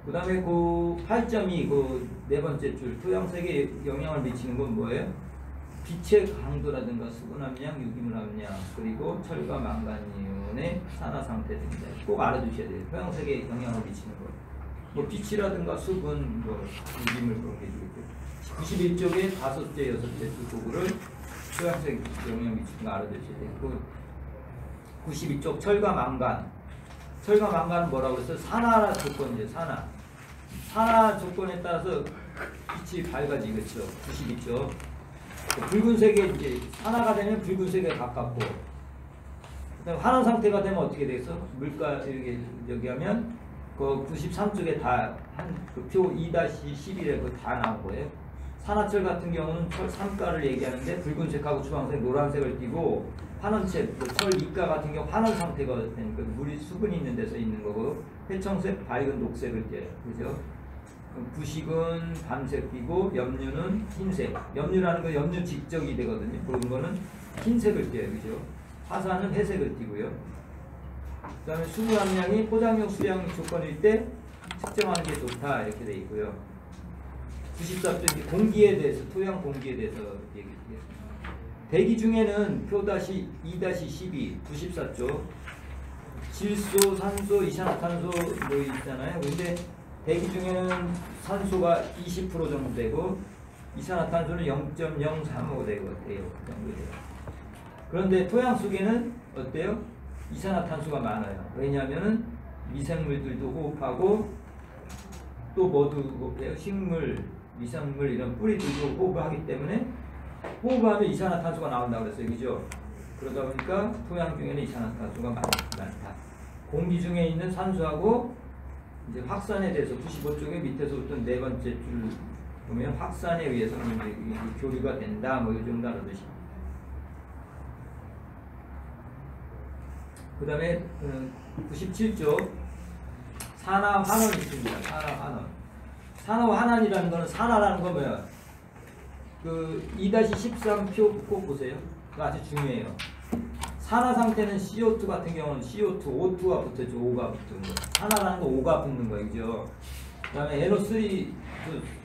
그 다음에 그 8.2 그 네 번째 줄 토양색에 영향을 미치는 건 뭐예요? 빛의 강도라든가 수분 함량, 유기물 함량, 그리고 철과 망간이온의 산화 상태 등입니다. 꼭 알아두셔야 돼요. 토양색에 영향을 미치는 거. 뭐 빛이라든가 수분, 뭐 유림을 그런 게 되겠죠. 91쪽에 5째, 6째 도구를 토양성 영향 미치는 거 알아두셔야 돼요. 92쪽 철과 망간. 철과 망간은 뭐라고 했어요? 산화 조건이죠. 산화 조건에 따라서 빛이 밝아지겠죠. 92쪽. 붉은색에 이제 산화가 되면 붉은색에 가깝고, 그다음 환원 상태가 되면 어떻게 되겠어? 물가 이렇게 여기 하면 그 93쪽에 다 한 그 표 2-11에 그 다 나온 거예요. 산화철 같은 경우는 철 3가를 얘기하는데 붉은색하고 주황색, 노란색을 띠고, 환원체, 철 2가 같은 경우 환원 상태가 되니까 물이 수분이 있는 데서 있는 거고, 회청색, 밝은 녹색을 띠어요. 그죠? 부식은 밤색 띠고, 염류는 흰색. 염류라는 건 염류 직적이 되거든요. 그런 거는 흰색을 띠어요. 그죠? 화산은 회색을 띠고요. 그 다음에 수분 함량이 포장용 수량 조건일 때 측정하는 게 좋다. 이렇게 돼 있고요. 94쪽 공기에 대해서, 토양 공기에 대해서 얘기해요. 대기 중에는 표 2-12, 94쪽 질소, 산소, 이산화탄소 뭐 있잖아요. 근데 대기 중에는 산소가 20% 정도 되고 이산화탄소는 0.035 되고 돼요. 그 정도 돼요. 그런데 토양 속에는 어때요? 이산화탄소가 많아요. 왜냐하면은 미생물들도 호흡하고 또 뭐도 호흡해요? 식물, 미생물 이런 뿌리들도 호흡하기 때문에 호흡하면 이산화탄소가 나온다고 그랬어요. 그죠? 그러다 보니까 토양 중에는 이산화탄소가 많다. 공기 중에 있는 산소하고 이제 확산에 대해서 95쪽에 밑에서부터 네 번째 줄 보면 확산에 의해서 이제 교류가 된다. 뭐 이 정도 알아두시. 그 다음에 97쪽 산화 환원이 있습니다. 산화 환원. 산화 환원이라는 거는 산화라는 건 뭐야? 그 2-13표 꼭 보세요. 그거 아주 중요해요. 산화 상태는 CO2 같은 경우는 CO2, O2가 붙었죠. O가 붙은 거. 산화라는 거 O가 붙는 거예요. 그죠? 그 다음에 NO3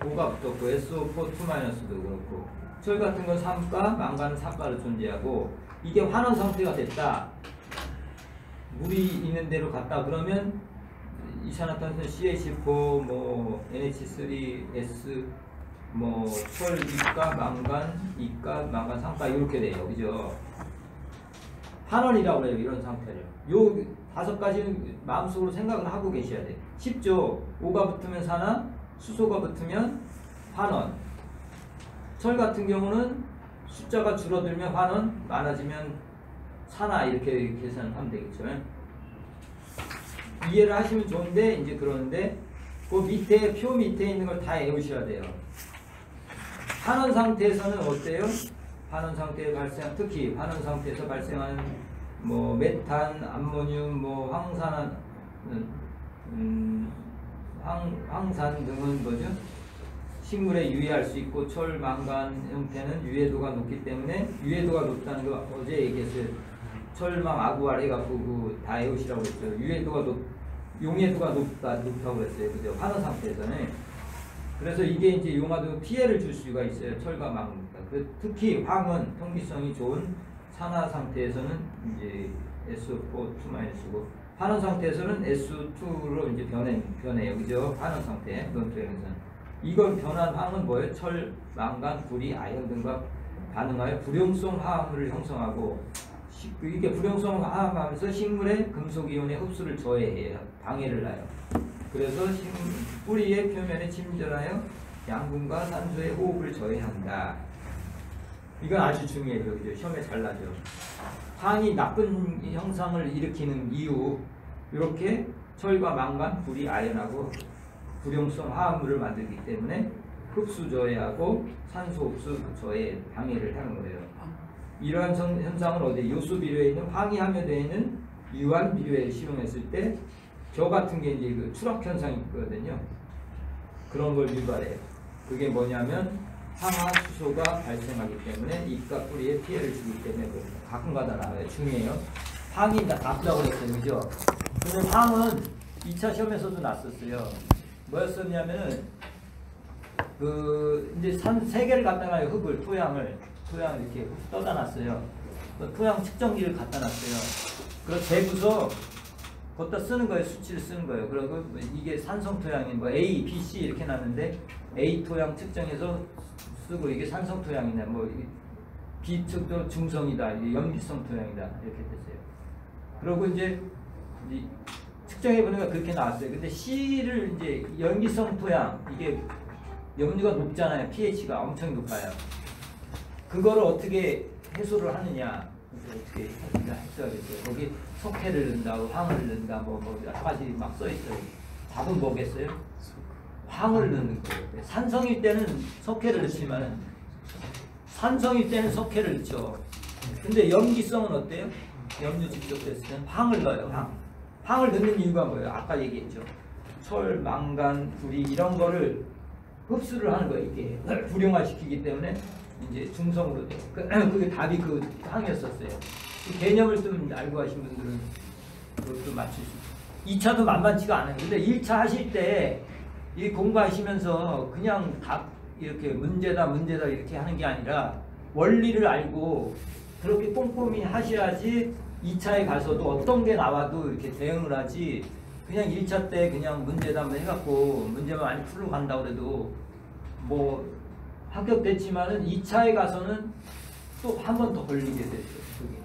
O가 붙었고 SO4 2-도 그렇고, 철 같은 건 3가, 망간은 4가로 존재하고, 이게 환원 상태가 됐다. 물이 있는 데로 갔다 그러면 이산화탄소 CH4, 뭐 NH3S, 뭐 철 2가, 망간 2가, 망간 3가 이렇게 돼요. 그죠? 환원이라고 해요. 이런 상태를. 요 5가지는 마음속으로 생각을 하고 계셔야 돼요. 쉽죠? O가 붙으면 산화, 수소가 붙으면 환원. 철 같은 경우는 숫자가 줄어들면 환원, 많아지면 산화 이렇게 계산하면 되겠죠. 이해를 하시면 좋은데 이제 그러는데 그 밑에 표 밑에 있는 걸 다 외우셔야 돼요. 환원 상태에서는 어때요? 환원 상태에 발생 특히 환원 상태에서 발생하는 뭐 메탄, 암모늄, 뭐 황산, 황산 등은 뭐죠? 식물에 유해할 수 있고 철, 망간 형태는 유해도가 높기 때문에 유해도가 높다는 거 어제 얘기했어요. 철망, 아구알 해갖고 다 외우시라고 했죠. 유해도가 용해도가 높다고 그랬어요. 그죠? 환원 상태에서는. 그래서 이게 이제 용화도 피해를 줄 수가 있어요. 철과 망입니다. 특히 황은 통기성이 좋은 산화 상태에서는 이제 SO4 2-고 환원 상태에서는 SO2로 이제 변해요. 그죠? 환원 상태. 논토양에서는. 이걸 변한 황은 뭐예요? 철, 망간, 구리, 아연 등과 반응하여 불용성 화합물을 형성하고, 이게 불용성 화합하면서 식물의 금속이온의 흡수를 저해해요. 방해를 놔요. 그래서 뿌리의 표면에 침전하여 양분과 산소의 호흡을 저해한다. 이건 아주 중요해요. 그죠? 시험에 잘 나죠. 황이 나쁜 형상을 일으키는 이유, 이렇게 철과 망간, 구리, 아연하고 불용성 화합물을 만들기 때문에 흡수 저해하고 산소 흡수 저해 방해를 하는 거예요. 이러한 현상은 어디 요수 비료에 있는 황이 함유되어 있는 유한 비료에 실용했을 때 겨 같은 게 이제 그 추락 현상이 있거든요. 그런 걸 유발해요. 그게 뭐냐면 황화수소가 발생하기 때문에 잎과 뿌리에 피해를 주기 때문에 가끔가다 나와요. 중요해요. 황이 나쁘다고 그랬어요. 그죠? 근데 황은 2차 시험에서도 났었어요. 뭐였었냐면은 그 이제 산 3개를 갖다가 흙을 토양을 이렇게 떠다 놨어요. 토양 측정기를 갖다 놨어요. 그래서 재부서 거기다 쓰는 거예요. 수치를 쓰는 거예요. 그리고 이게 산성 토양이 뭐 A, B, C 이렇게 났는데 A 토양 측정해서 쓰고 이게 산성 토양이냐 뭐 B 측도 중성이다, 이게 염기성 토양이다 이렇게 됐어요. 그리고 이제 측정해 보니까 그렇게 나왔어요. 근데 C를 이제 염기성 토양 이게 염류가 높잖아요. pH가 엄청 높아요. 그거를 어떻게 해소를 하느냐? 어떻게 해소하겠어요? 거기 석회를 넣는다, 황을 넣는다, 뭐 여러 가지 막 써 있어요. 답은 뭐겠어요? 황을 넣는 거예요. 산성일 때는 석회를 넣지만 산성일 때는 석회를 넣죠. 근데 염기성은 어때요? 염류 직접됐을 때는 황을 넣어요. 황을 넣는 이유가 뭐예요? 아까 얘기했죠. 철, 망간, 구리 이런 거를 흡수를 하는 거예요. 이게 불용화시키기 때문에 이제 중성으로 돼요. 그게 답이 그 항이었었어요. 그 개념을 좀 알고 가신 분들은 그것도 맞출 수 있어요. 2차도 만만치가 않아요. 근데 1차 하실 때 이 공부하시면서 그냥 답 이렇게 문제다 이렇게 하는 게 아니라 원리를 알고 그렇게 꼼꼼히 하셔야지 2차에 가서도 어떤 게 나와도 이렇게 대응을 하지 그냥 1차 때 그냥 문제다 해갖고 문제만 많이 풀러 간다고 해도 뭐 합격됐지만은 2차에 가서는 또 한 번 더 걸리게 됐어요. 그게.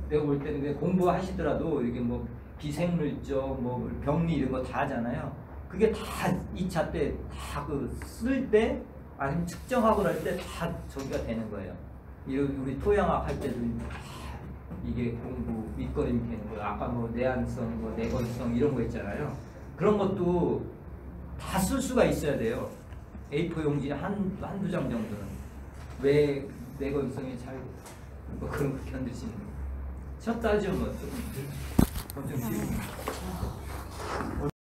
내가 볼 때는 그냥 공부하시더라도 이게 뭐 비생물적, 뭐 병리 이런 거 다 하잖아요. 그게 다 2차 때 다 그 쓸 때 아니면 측정하고 할 때 다 저기가 되는 거예요. 우리 토양학 할 때도 다 이게 공부 밑거름이 되는 거예요. 아까 뭐 내한성, 뭐 내건성 이런 거 있잖아요. 그런 것도 다 쓸 수가 있어야 돼요. A4 용지 한두 장 정도는. 왜 내건성이 잘 뭐 그런 거 견디시는 거. 첫 따지면 뭐 조금 엄청